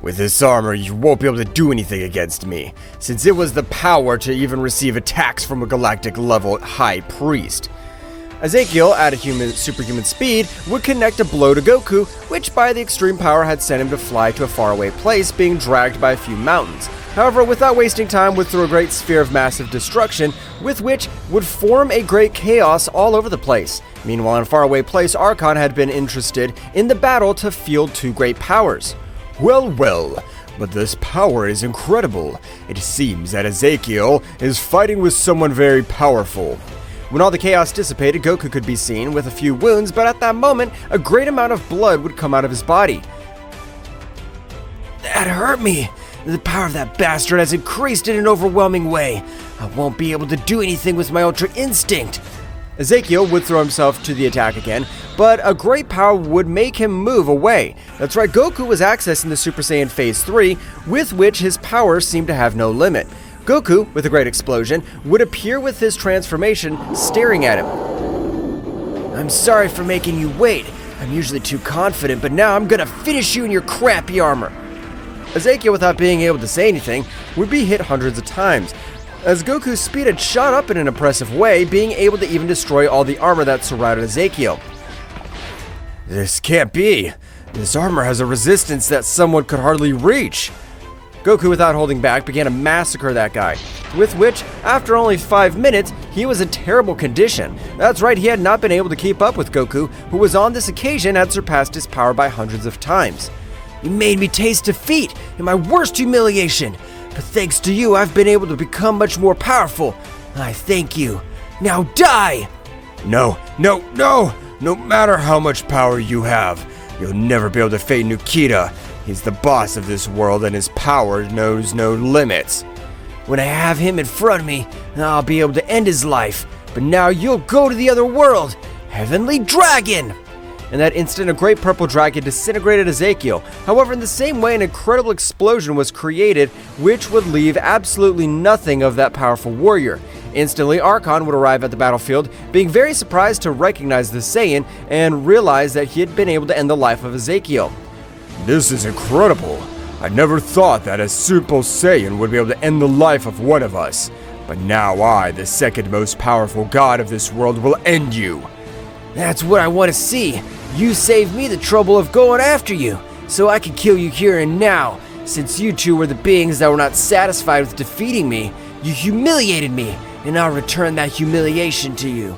Speaker 4: With this armor, you won't be able to do anything against me, since it was the power to even receive attacks from a galactic level high priest. Ezekiel, at a superhuman speed, would connect a blow to Goku, which by the extreme power had sent him to fly to a faraway place, being dragged by a few mountains. However, without wasting time, would throw a great sphere of massive destruction, with which would form a great chaos all over the place. Meanwhile, in a faraway place, Archon had been interested in the battle to field two great powers.
Speaker 2: Well, but this power is incredible. It seems that Ezekiel is fighting with someone very powerful.
Speaker 4: When all the chaos dissipated, Goku could be seen with a few wounds, but at that moment, a great amount of blood would come out of his body.
Speaker 3: That hurt me. The power of that bastard has increased in an overwhelming way. I won't be able to do anything with my Ultra Instinct.
Speaker 4: Ezekiel would throw himself to the attack again, but a great power would make him move away. That's right, Goku was accessing the Super Saiyan Phase 3, with which his power seemed to have no limit. Goku, with a great explosion, would appear with his transformation, staring at him.
Speaker 3: I'm sorry for making you wait. I'm usually too confident, but now I'm gonna finish you in your crappy armor.
Speaker 4: Ezekiel, without being able to say anything, would be hit hundreds of times, as Goku's speed had shot up in an impressive way, being able to even destroy all the armor that surrounded Ezekiel.
Speaker 2: This can't be. This armor has a resistance that someone could hardly reach.
Speaker 4: Goku, without holding back, began to massacre that guy, with which, after only 5 minutes, he was in terrible condition. That's right, he had not been able to keep up with Goku, who was on this occasion had surpassed his power by hundreds of times.
Speaker 3: You made me taste defeat in my worst humiliation, but thanks to you, I've been able to become much more powerful. I thank you. Now die!
Speaker 2: No matter how much power you have, you'll never be able to defeat Nikita. He's the boss of this world and his power knows no limits.
Speaker 3: When I have him in front of me, I'll be able to end his life. But now you'll go to the other world. Heavenly Dragon!
Speaker 4: In that instant, a great purple dragon disintegrated Ezekiel. However, in the same way, an incredible explosion was created, which would leave absolutely nothing of that powerful warrior. Instantly, Archon would arrive at the battlefield, being very surprised to recognize the Saiyan and realize that he had been able to end the life of Ezekiel.
Speaker 2: This is incredible. I never thought that a Super Saiyan would be able to end the life of one of us. But now I, the second most powerful god of this world, will end you.
Speaker 3: That's what I want to see. You saved me the trouble of going after you, so I could kill you here and now. Since you two were the beings that were not satisfied with defeating me, you humiliated me, and I'll return that humiliation to you.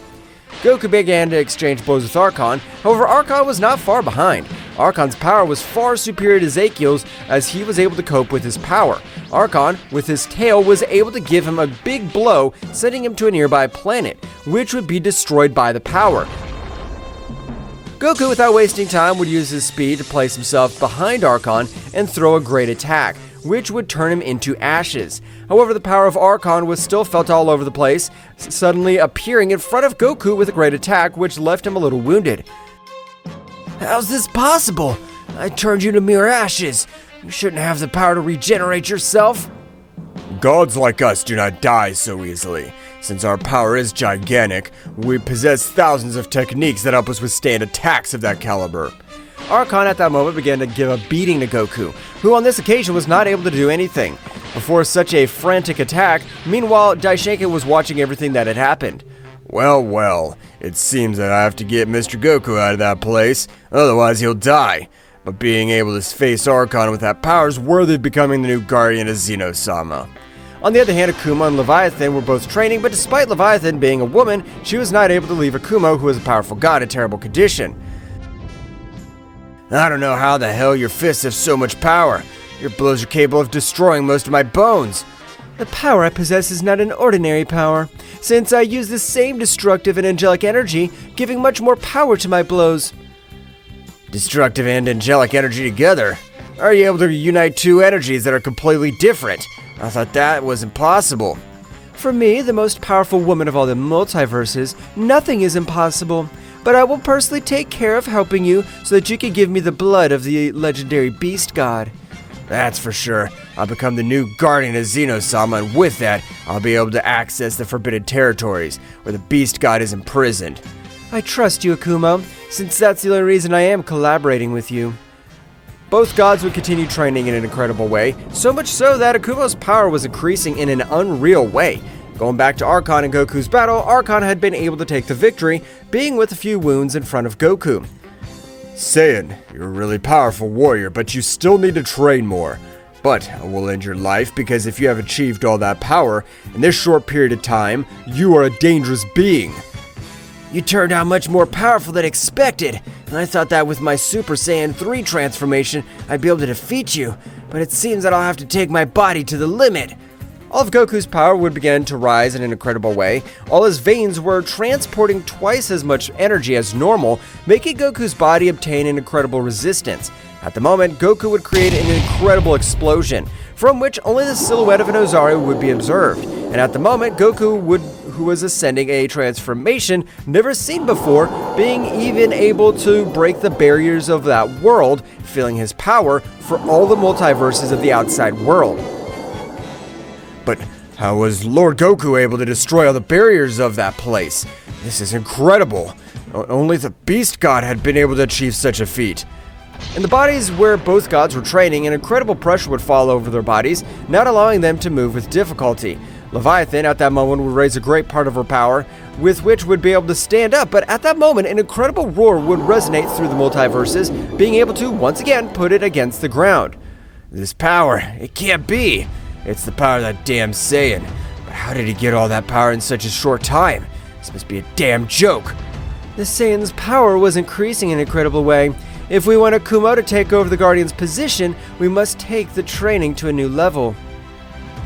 Speaker 4: Goku began to exchange blows with Archon. However, Archon was not far behind. Archon's power was far superior to Ezekiel's, as he was able to cope with his power. Archon, with his tail, was able to give him a big blow, sending him to a nearby planet, which would be destroyed by the power. Goku, without wasting time, would use his speed to place himself behind Archon and throw a great attack, which would turn him into ashes. However, the power of Archon was still felt all over the place, suddenly appearing in front of Goku with a great attack, which left him a little wounded.
Speaker 3: How's this possible? I turned you to mere ashes. You shouldn't have the power to regenerate yourself.
Speaker 2: Gods like us do not die so easily. Since our power is gigantic, we possess thousands of techniques that help us withstand attacks of that caliber.
Speaker 4: Archon at that moment began to give a beating to Goku, who on this occasion was not able to do anything. Before such a frantic attack, meanwhile, Daishenki was watching everything that had happened.
Speaker 2: Well, it seems that I have to get Mr. Goku out of that place, otherwise he'll die. But being able to face Archon with that power is worthy of becoming the new guardian of Zeno-Sama.
Speaker 4: On the other hand, Akuma and Leviathan were both training, but despite Leviathan being a woman, she was not able to leave Akuma, who was a powerful god, in terrible condition.
Speaker 3: I don't know how the hell your fists have so much power. Your blows are capable of destroying most of my bones.
Speaker 4: The power I possess is not an ordinary power, since I use the same destructive and angelic energy, giving much more power to my blows.
Speaker 3: Destructive and angelic energy together? Are you able to unite two energies that are completely different? I thought that was impossible.
Speaker 4: For me, the most powerful woman of all the multiverses, nothing is impossible. But I will personally take care of helping you so that you can give me the blood of the legendary beast god.
Speaker 3: That's for sure. I'll become the new guardian of Zeno-Sama, and with that, I'll be able to access the forbidden territories where the beast god is imprisoned.
Speaker 4: I trust you, Akuma, since that's the only reason I am collaborating with you. Both gods would continue training in an incredible way, so much so that Akuma's power was increasing in an unreal way. Going back to Archon and Goku's battle, Archon had been able to take the victory, being with a few wounds in front of Goku.
Speaker 2: Saiyan, you're a really powerful warrior, but you still need to train more. But I will end your life because if you have achieved all that power in this short period of time, you are a dangerous being.
Speaker 3: You turned out much more powerful than expected, and I thought that with my Super Saiyan 3 transformation, I'd be able to defeat you, but it seems that I'll have to take my body to the limit.
Speaker 4: All of Goku's power would begin to rise in an incredible way. All his veins were transporting twice as much energy as normal, making Goku's body obtain an incredible resistance. At the moment, Goku would create an incredible explosion, from which only the silhouette of an Ozaru would be observed. And at the moment, Goku who was ascending a transformation never seen before, being even able to break the barriers of that world, feeling his power for all the multiverses of the outside world.
Speaker 2: But how was Lord Goku able to destroy all the barriers of that place? This is incredible. Only the Beast God had been able to achieve such a feat.
Speaker 4: In the bodies where both gods were training, an incredible pressure would fall over their bodies, not allowing them to move with difficulty. Leviathan at that moment would raise a great part of her power, with which would be able to stand up, but at that moment an incredible roar would resonate through the multiverses, being able to once again put it against the ground.
Speaker 2: This power, it can't be. It's the power of that damn Saiyan. But how did he get all that power in such a short time? This must be a damn joke.
Speaker 4: The Saiyan's power was increasing in an incredible way. If we want Akuma to take over the Guardian's position, we must take the training to a new level.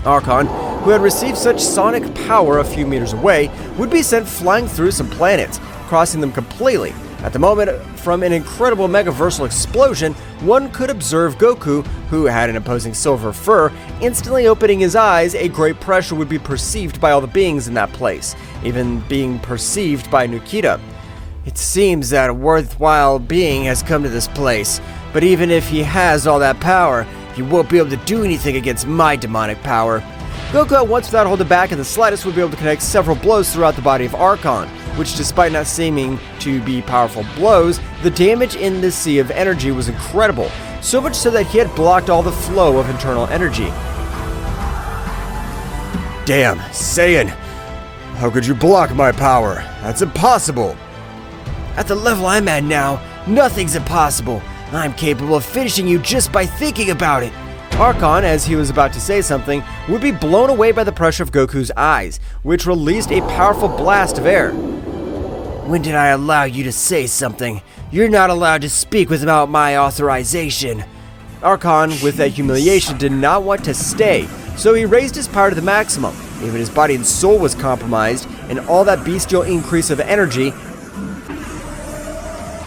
Speaker 4: Archon, who had received such sonic power a few meters away, would be sent flying through some planets, crossing them completely. At the moment, from an incredible megaversal explosion, one could observe Goku, who had an opposing silver fur, instantly opening his eyes. A great pressure would be perceived by all the beings in that place, even being perceived by Nikita.
Speaker 3: It seems that a worthwhile being has come to this place, but even if he has all that power, he won't be able to do anything against my demonic power.
Speaker 4: Goku at once, without holding back in the slightest, would be able to connect several blows throughout the body of Archon, which, despite not seeming to be powerful blows, the damage in the sea of energy was incredible, so much so that he had blocked all the flow of internal energy.
Speaker 2: Damn, Saiyan! How could you block my power? That's impossible!
Speaker 3: At the level I'm at now, nothing's impossible. I'm capable of finishing you just by thinking about it.
Speaker 4: Archon, as he was about to say something, would be blown away by the pressure of Goku's eyes, which released a powerful blast of air.
Speaker 3: When did I allow you to say something? You're not allowed to speak without my authorization.
Speaker 4: Archon, with that humiliation, did not want to stay, so he raised his power to the maximum. Even his body and soul was compromised, and all that bestial increase of energy.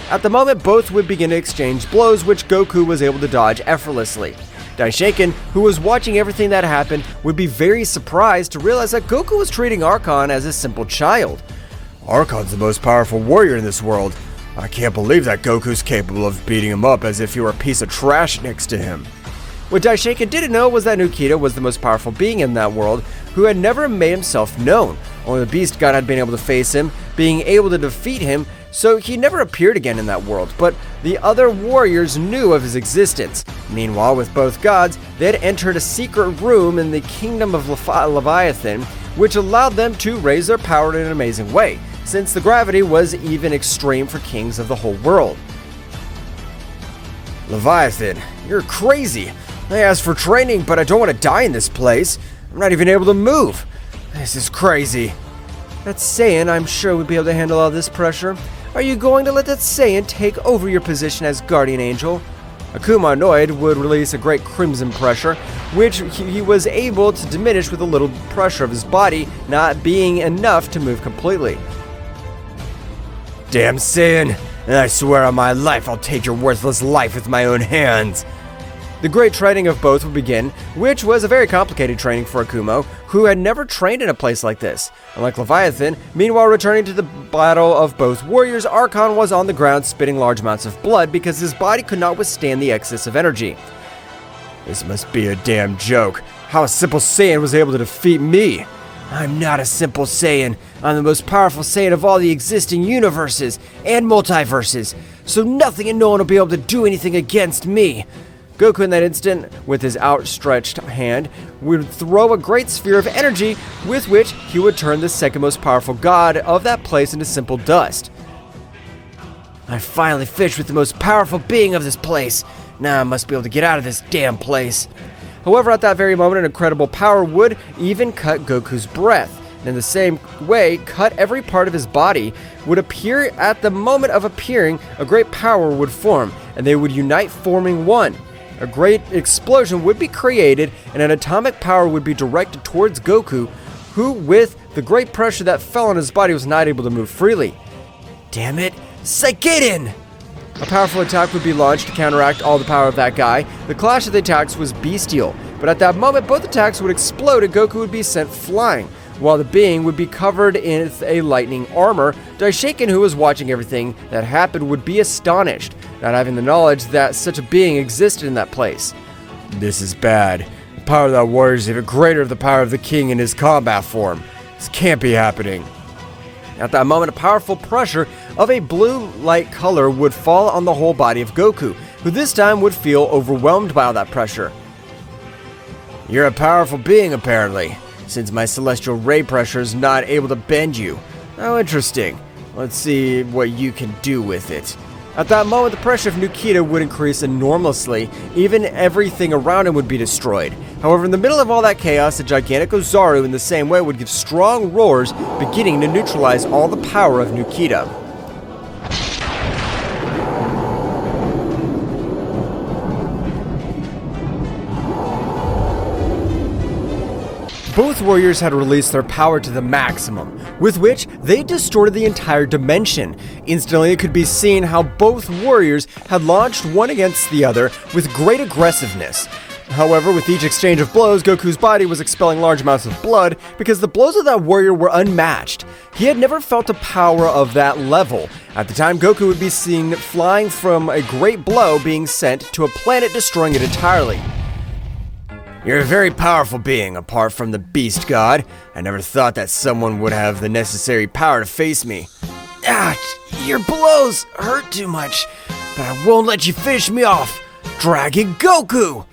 Speaker 4: At the moment, both would begin to exchange blows, which Goku was able to dodge effortlessly. Daishinkan, who was watching everything that happened, would be very surprised to realize that Goku was treating Archon as a simple child.
Speaker 2: Archon's the most powerful warrior in this world. I can't believe that Goku's capable of beating him up as if he were a piece of trash next to him.
Speaker 4: What Daishinkan didn't know was that Nikita was the most powerful being in that world, who had never made himself known. Only the Beast God had been able to face him, being able to defeat him, so he never appeared again in that world, but the other warriors knew of his existence. Meanwhile, with both gods, they had entered a secret room in the kingdom of Leviathan, which allowed them to raise their power in an amazing way, since the gravity was even extreme for kings of the whole world.
Speaker 2: Leviathan, you're crazy. I asked for training, but I don't want to die in this place. I'm not even able to move. This is crazy.
Speaker 4: That Saiyan, I'm sure, would be able to handle all this pressure. Are you going to let that Saiyan take over your position as Guardian Angel? Akuma, annoyed, would release a great crimson pressure, which he was able to diminish with a little pressure of his body, not being enough to move completely.
Speaker 2: Damn Saiyan, and I swear on my life I'll take your worthless life with my own hands.
Speaker 4: The great training of both would begin, which was a very complicated training for Akuma, who had never trained in a place like this. Unlike Leviathan, meanwhile returning to the battle of both warriors, Archon was on the ground spitting large amounts of blood because his body could not withstand the excess of energy.
Speaker 2: This must be a damn joke. How a simple Saiyan was able to defeat me.
Speaker 3: I'm not a simple Saiyan. I'm the most powerful Saiyan of all the existing universes and multiverses, so nothing and no one will be able to do anything against me.
Speaker 4: Goku in that instant, with his outstretched hand, would throw a great sphere of energy with which he would turn the second most powerful god of that place into simple dust.
Speaker 3: I finally fished with the most powerful being of this place. Now I must be able to get out of this damn place.
Speaker 4: However, at that very moment, an incredible power would even cut Goku's breath. And in the same way, cut every part of his body, would appear at the moment of appearing, a great power would form, and they would unite, forming one. A great explosion would be created, and an atomic power would be directed towards Goku, who, with the great pressure that fell on his body, was not able to move freely.
Speaker 3: Damn it, Saigaiden!
Speaker 4: A powerful attack would be launched to counteract all the power of that guy. The clash of the attacks was bestial, but at that moment, both attacks would explode and Goku would be sent flying, while the being would be covered in a lightning armor. Daishiken, who was watching everything that happened, would be astonished, not having the knowledge that such a being existed in that place.
Speaker 2: This is bad. The power of that warrior is even greater than the power of the king in his combat form. This can't be happening.
Speaker 4: At that moment, a powerful pressure of a blue light color would fall on the whole body of Goku, who this time would feel overwhelmed by all that pressure.
Speaker 2: You're a powerful being, apparently, since my celestial ray pressure is not able to bend you. How interesting. Let's see what you can do with it.
Speaker 4: At that moment, the pressure of Nikita would increase enormously. Even everything around him would be destroyed. However, in the middle of all that chaos, the gigantic Ozaru in the same way would give strong roars, beginning to neutralize all the power of Nikita. Both warriors had released their power to the maximum, with which they distorted the entire dimension. Instantly, it could be seen how both warriors had launched one against the other with great aggressiveness. However, with each exchange of blows, Goku's body was expelling large amounts of blood because the blows of that warrior were unmatched. He had never felt a power of that level. At the time, Goku would be seen flying from a great blow being sent to a planet, destroying it entirely.
Speaker 2: You're a very powerful being, apart from the beast god. I never thought that someone would have the necessary power to face me.
Speaker 3: Your blows hurt too much, but I won't let you finish me off. Dragon Goku!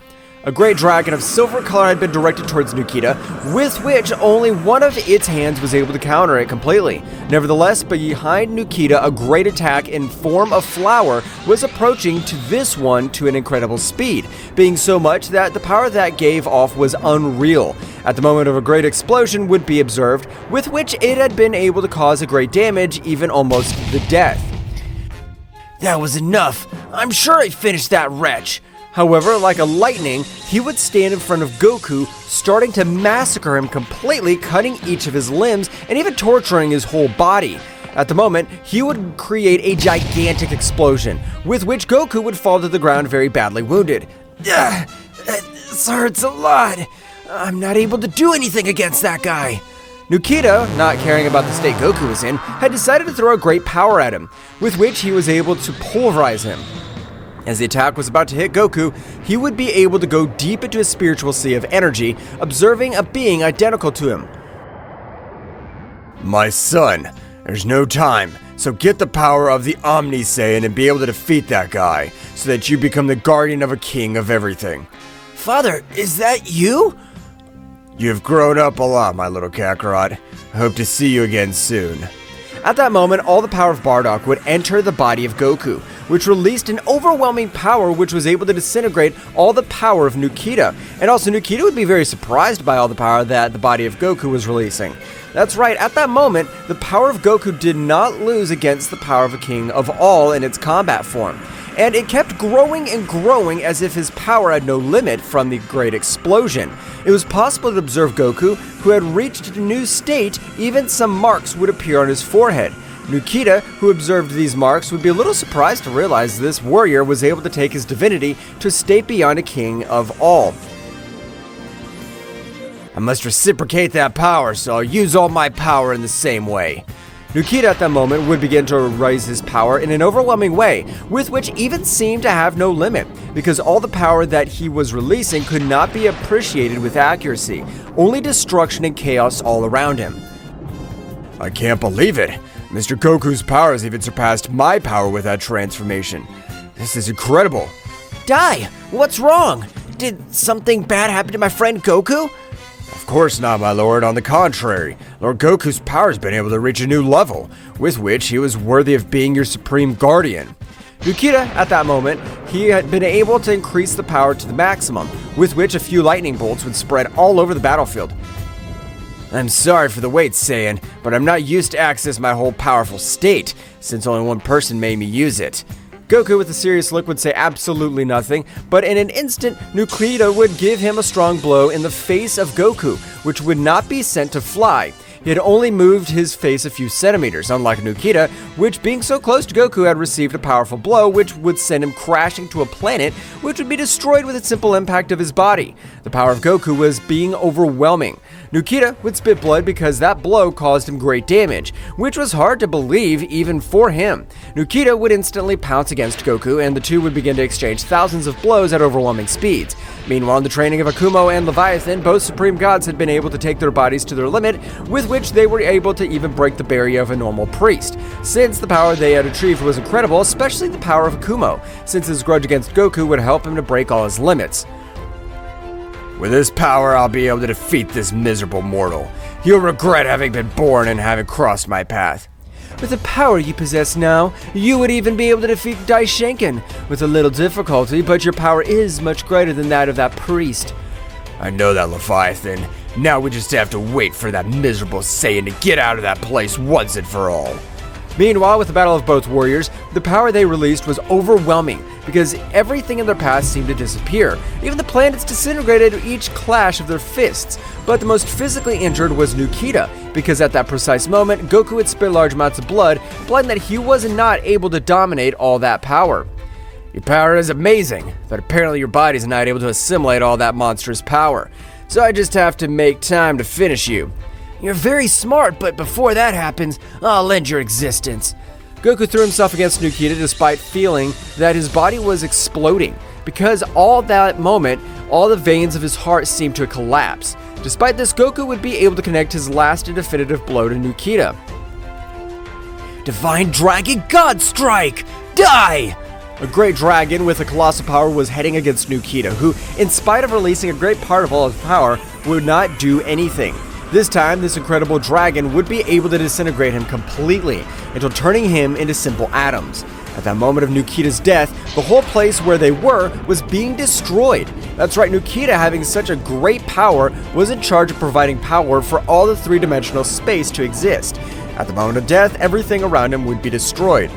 Speaker 4: A great dragon of silver color had been directed towards Nikita, with which only one of its hands was able to counter it completely. Nevertheless, behind Nikita, a great attack in form of flower was approaching to this one to an incredible speed, being so much that the power that gave off was unreal. At the moment of a great explosion would be observed, with which it had been able to cause a great damage, even almost the death.
Speaker 3: That was enough. I'm sure I finished that wretch.
Speaker 4: However, like a lightning, he would stand in front of Goku, starting to massacre him completely, cutting each of his limbs and even torturing his whole body. At the moment, he would create a gigantic explosion, with which Goku would fall to the ground very badly wounded.
Speaker 3: This hurts a lot. I'm not able to do anything against that guy.
Speaker 4: Nikita, not caring about the state Goku was in, had decided to throw a great power at him, with which he was able to pulverize him. As the attack was about to hit Goku, he would be able to go deep into a spiritual sea of energy, observing a being identical to him.
Speaker 2: My son, there's no time, so get the power of the Omni Saiyan and be able to defeat that guy, so that you become the guardian of a king of everything.
Speaker 3: Father, is that you?
Speaker 2: You've grown up a lot, my little Kakarot. I hope to see you again soon.
Speaker 4: At that moment, all the power of Bardock would enter the body of Goku, which released an overwhelming power which was able to disintegrate all the power of Nikita. And also, Nikita would be very surprised by all the power that the body of Goku was releasing. That's right, at that moment, the power of Goku did not lose against the power of a king of all in its combat form. And it kept growing and growing as if his power had no limit from the great explosion. It was possible to observe Goku, who had reached a new state. Even some marks would appear on his forehead. Nikita, who observed these marks, would be a little surprised to realize this warrior was able to take his divinity to a state beyond a king of all.
Speaker 2: I must reciprocate that power, so I'll use all my power in the same way.
Speaker 4: Nikita at that moment would begin to raise his power in an overwhelming way, with which even seemed to have no limit, because all the power that he was releasing could not be appreciated with accuracy, only destruction and chaos all around him.
Speaker 2: I can't believe it! Mr. Goku's power has even surpassed my power with that transformation. This is incredible.
Speaker 3: Dai, What's wrong? Did something bad happen to my friend Goku?
Speaker 4: Of course not, my lord. On the contrary, Lord Goku's power has been able to reach a new level, with which he was worthy of being your supreme guardian. Nikita, at that moment, he had been able to increase the power to the maximum, with which a few lightning bolts would spread all over the battlefield. I'm sorry for the wait, Saiyan, but I'm not used to access my whole powerful state, since only one person made me use it. Goku, with a serious look, would say absolutely nothing, but in an instant, Nikita would give him a strong blow in the face of Goku, which would not be sent to fly. He had only moved his face a few centimeters, unlike Nikita, which, being so close to Goku, had received a powerful blow which would send him crashing to a planet which would be destroyed with a simple impact of his body. The power of Goku was being overwhelming. Nikita would spit blood because that blow caused him great damage, which was hard to believe even for him. Nikita would instantly pounce against Goku, and the two would begin to exchange thousands of blows at overwhelming speeds. Meanwhile, in the training of Akumo and Leviathan, both supreme gods had been able to take their bodies to their limit, with which they were able to even break the barrier of a normal priest. Since the power they had achieved was incredible, especially the power of Akumo, since his grudge against Goku would help him to break all his limits. With this power, I'll be able to defeat this miserable mortal. He'll regret having been born and having crossed my path.
Speaker 3: With the power you possess now, you would even be able to defeat Daishenkin with a little difficulty, but your power is much greater than that of that priest.
Speaker 4: I know that, Leviathan. Now we just have to wait for that miserable Saiyan to get out of that place once and for all.
Speaker 3: Meanwhile, with the battle of both warriors, the power they released was overwhelming because everything in their path seemed to disappear. Even the planets disintegrated at each clash of their fists. But the most physically injured was Nikita, because at that precise moment, Goku had spit large amounts of blood, implying that he was not able to dominate all that power.
Speaker 4: Your power is amazing, but apparently your body's not able to assimilate all that monstrous power. So I just have to make time to finish you.
Speaker 3: You're very smart, but before that happens, I'll end your existence. Goku threw himself against Nikita despite feeling that his body was exploding, because all that moment, all the veins of his heart seemed to collapse. Despite this, Goku would be able to connect his last and definitive blow to Nikita. Divine Dragon God Strike! Die! A great dragon with a colossal power was heading against Nikita, who, in spite of releasing a great part of all his power, would not do anything. This time, this incredible dragon would be able to disintegrate him completely, until turning him into simple atoms. At that moment of Nikita's death, the whole place where they were was being destroyed. That's right, Nikita, having such a great power, was in charge of providing power for all the three-dimensional space to exist. At the moment of death, everything around him would be destroyed.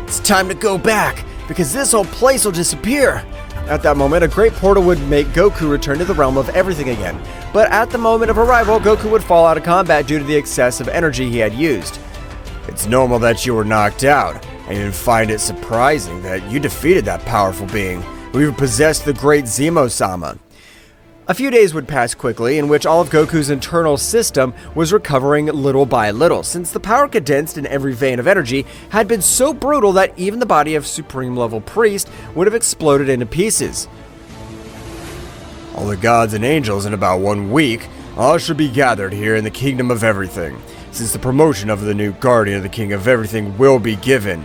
Speaker 3: It's time to go back, because this whole place will disappear. At that moment, a great portal would make Goku return to the realm of everything again. But at the moment of arrival, Goku would fall out of combat due to the excessive energy he had used.
Speaker 4: It's normal that you were knocked out. I even find it surprising that you defeated that powerful being who possessed the great Zeno-Sama.
Speaker 3: A few days would pass quickly, in which all of Goku's internal system was recovering little by little, since the power condensed in every vein of energy had been so brutal that even the body of Supreme Level Priest would have exploded into pieces.
Speaker 4: All the gods and angels in about 1 week, all should be gathered here in the Kingdom of Everything, since the promotion of the new Guardian of the King of Everything will be given.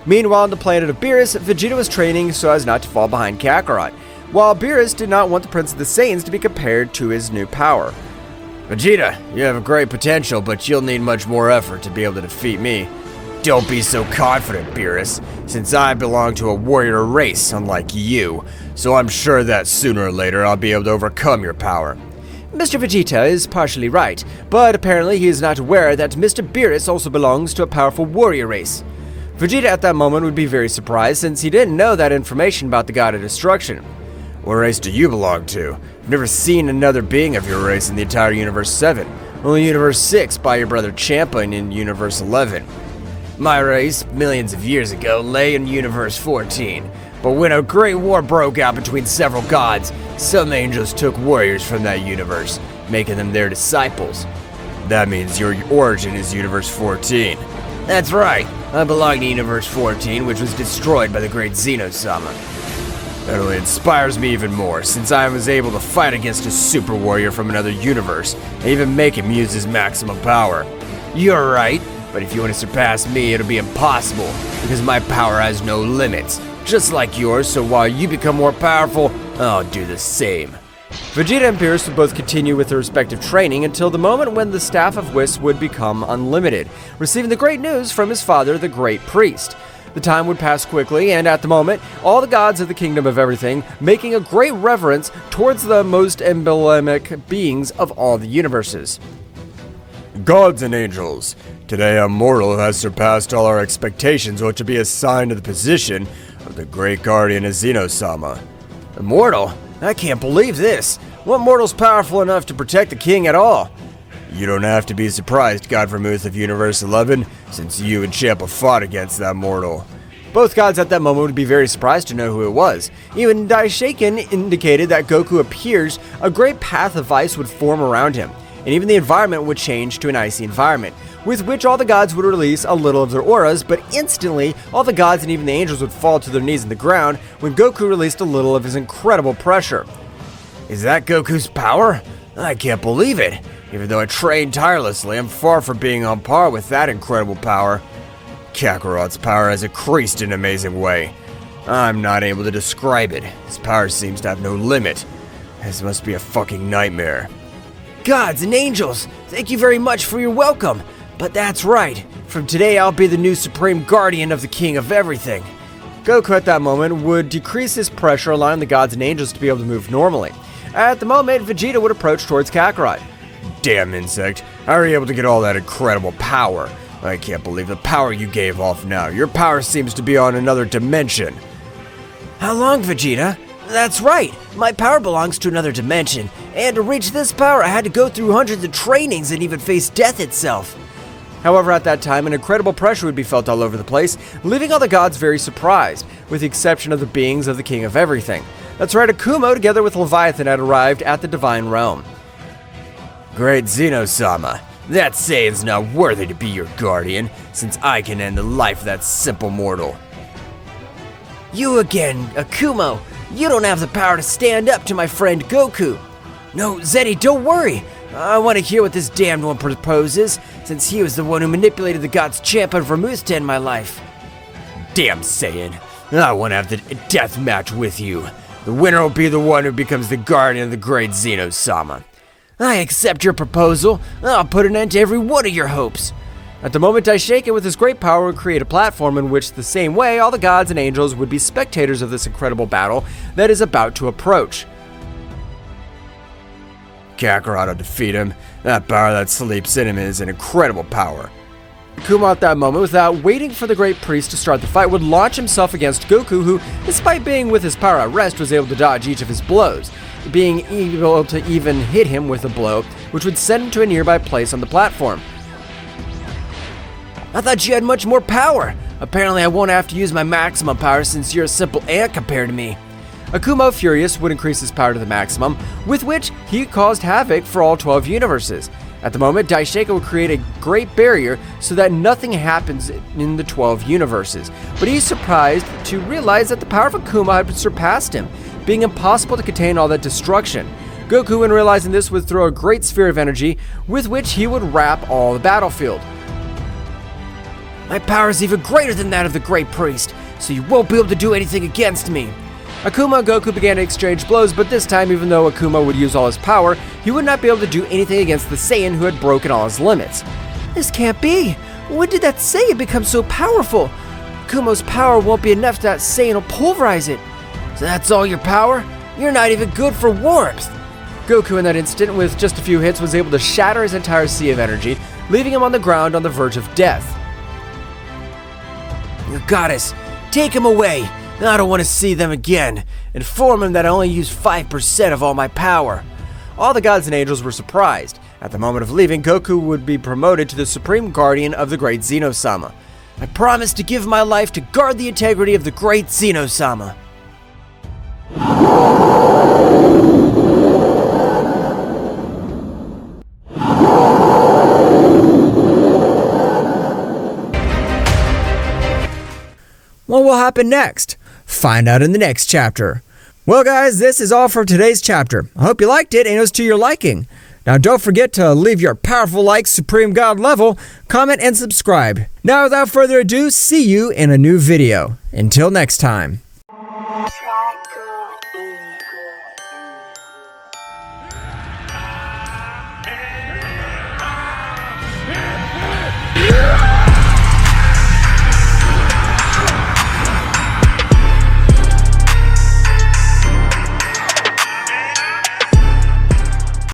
Speaker 3: Meanwhile, on the planet of Beerus, Vegeta was training so as not to fall behind Kakarot, while Beerus did not want the Prince of the Saiyans to be compared to his new power.
Speaker 4: Vegeta, you have a great potential, but you'll need much more effort to be able to defeat me. Don't be so confident, Beerus, since I belong to a warrior race unlike you, so I'm sure that sooner or later I'll be able to overcome your power.
Speaker 3: Mr. Vegeta is partially right, but apparently he is not aware that Mr. Beerus also belongs to a powerful warrior race. Vegeta at that moment would be very surprised, since he didn't know that information about the God of Destruction.
Speaker 4: What race do you belong to? I've never seen another being of your race in the entire Universe 7. Only Universe 6 by your brother Champion in Universe 11. My race, millions of years ago, lay in Universe 14. But when a great war broke out between several gods, some angels took warriors from that universe, making them their disciples. That means your origin is Universe 14.
Speaker 3: That's right. I belong to Universe 14, which was destroyed by the great Zeno-Sama.
Speaker 4: That only inspires me even more, since I was able to fight against a super warrior from another universe, and even make him use his maximum power.
Speaker 3: You're right, but if you want to surpass me, it'll be impossible, because my power has no limits.
Speaker 4: just like yours, so while you become more powerful, I'll do the same. Vegeta and Beerus would both continue with their respective training until the moment when the Staff of Whis would become unlimited, receiving the great news from his father, the Great Priest. The time would pass quickly, and at the moment, all the gods of the Kingdom of Everything making a great reverence towards the most emblematic beings of all the universes.
Speaker 2: Gods and angels, today a mortal has surpassed all our expectations or to be assigned to the position of the great guardian of Zeno-Sama.
Speaker 4: Immortal? I can't believe this. What mortal's powerful enough to protect the king at all?
Speaker 2: You don't have to be surprised, God Vermouth of Universe 11, since you and Champa fought against that mortal.
Speaker 4: Both gods at that moment would be very surprised to know who it was. Even Daishaken indicated that Goku appears a great path of ice would form around him, and even the environment would change to an icy environment, with which all the gods would release a little of their auras, but instantly, all the gods and even the angels would fall to their knees in the ground when Goku released a little of his incredible pressure.
Speaker 2: Is that Goku's power? I can't believe it. Even though I trained tirelessly, I'm far from being on par with that incredible power. Kakarot's power has increased in an amazing way. I'm not able to describe it. His power seems to have no limit. This must be a fucking nightmare.
Speaker 3: Gods and angels, thank you very much for your welcome. But that's right, from today I'll be the new Supreme Guardian of the King of Everything.
Speaker 4: Goku at that moment would decrease his pressure, allowing the gods and angels to be able to move normally. At the moment, Vegeta would approach towards Kakarot.
Speaker 2: Damn insect, how are you able to get all that incredible power? I can't believe the power you gave off now. Your power seems to be on another dimension.
Speaker 3: How long, Vegeta? That's right, my power belongs to another dimension, and to reach this power I had to go through hundreds of trainings and even face death itself.
Speaker 4: However, at that time, an incredible pressure would be felt all over the place, leaving all the gods very surprised, with the exception of the beings of the King of Everything. That's right, Akumo together with Leviathan had arrived at the Divine Realm.
Speaker 2: Great Zeno-Sama, that Saiyan's not worthy to be your guardian, since I can end the life of that simple mortal.
Speaker 3: You again, Akumo. You don't have the power to stand up to my friend Goku. No, Zeddy, don't worry. I want to hear what this damned one proposes, since he was the one who manipulated the gods Champa and Vermouth to end my life.
Speaker 2: Damn Saiyan, I want to have the death match with you. The winner will be the one who becomes the guardian of the great Zeno-Sama.
Speaker 3: I accept your proposal. I'll put an end to every one of your hopes.
Speaker 4: At the moment, Daishaken with his great power would create a platform in which the same way all the gods and angels would be spectators of this incredible battle that is about to approach.
Speaker 2: Kakarot will defeat him. That power that sleeps in him is an incredible power.
Speaker 4: Akuma at that moment, without waiting for the Great Priest to start the fight, would launch himself against Goku, who, despite being with his power at rest, was able to dodge each of his blows, being able to even hit him with a blow, which would send him to a nearby place on the platform.
Speaker 3: I thought you had much more power. Apparently I won't have to use my maximum power since you're a simple ant compared to me.
Speaker 4: Akumo, furious, would increase his power to the maximum, with which he caused havoc for all 12 universes. At the moment, Daishaken would create a great barrier so that nothing happens in the 12 universes, but he's surprised to realize that the power of Akuma had surpassed him, being impossible to contain all that destruction. Goku, in realizing this, would throw a great sphere of energy, with which he would wrap all the battlefield.
Speaker 3: My power is even greater than that of the Great Priest, so you won't be able to do anything against me.
Speaker 4: Akuma and Goku began to exchange blows, but this time, even though Akuma would use all his power, he would not be able to do anything against the Saiyan who had broken all his limits.
Speaker 3: This can't be! When did that Saiyan become so powerful? Akumo's power won't be enough, that Saiyan will pulverize it. So that's all your power? You're not even good for warmth!
Speaker 4: Goku in that instant, with just a few hits, was able to shatter his entire sea of energy, leaving him on the ground on the verge of death.
Speaker 3: You goddess, take him away! I don't want to see them again. Inform him that I only use 5% of all my power.
Speaker 4: All the gods and angels were surprised. At the moment of leaving, Goku would be promoted to the Supreme Guardian of the Great Zeno-Sama.
Speaker 3: I promise to give my life to guard the integrity of the Great Zeno-Sama.
Speaker 1: What will happen next? Find out in the next chapter. Well guys, this is all for today's chapter. I hope you liked it and it was to your liking. Now don't forget to leave your powerful like Supreme God level, comment and subscribe. Now without further ado, see you in a new video. Until next time.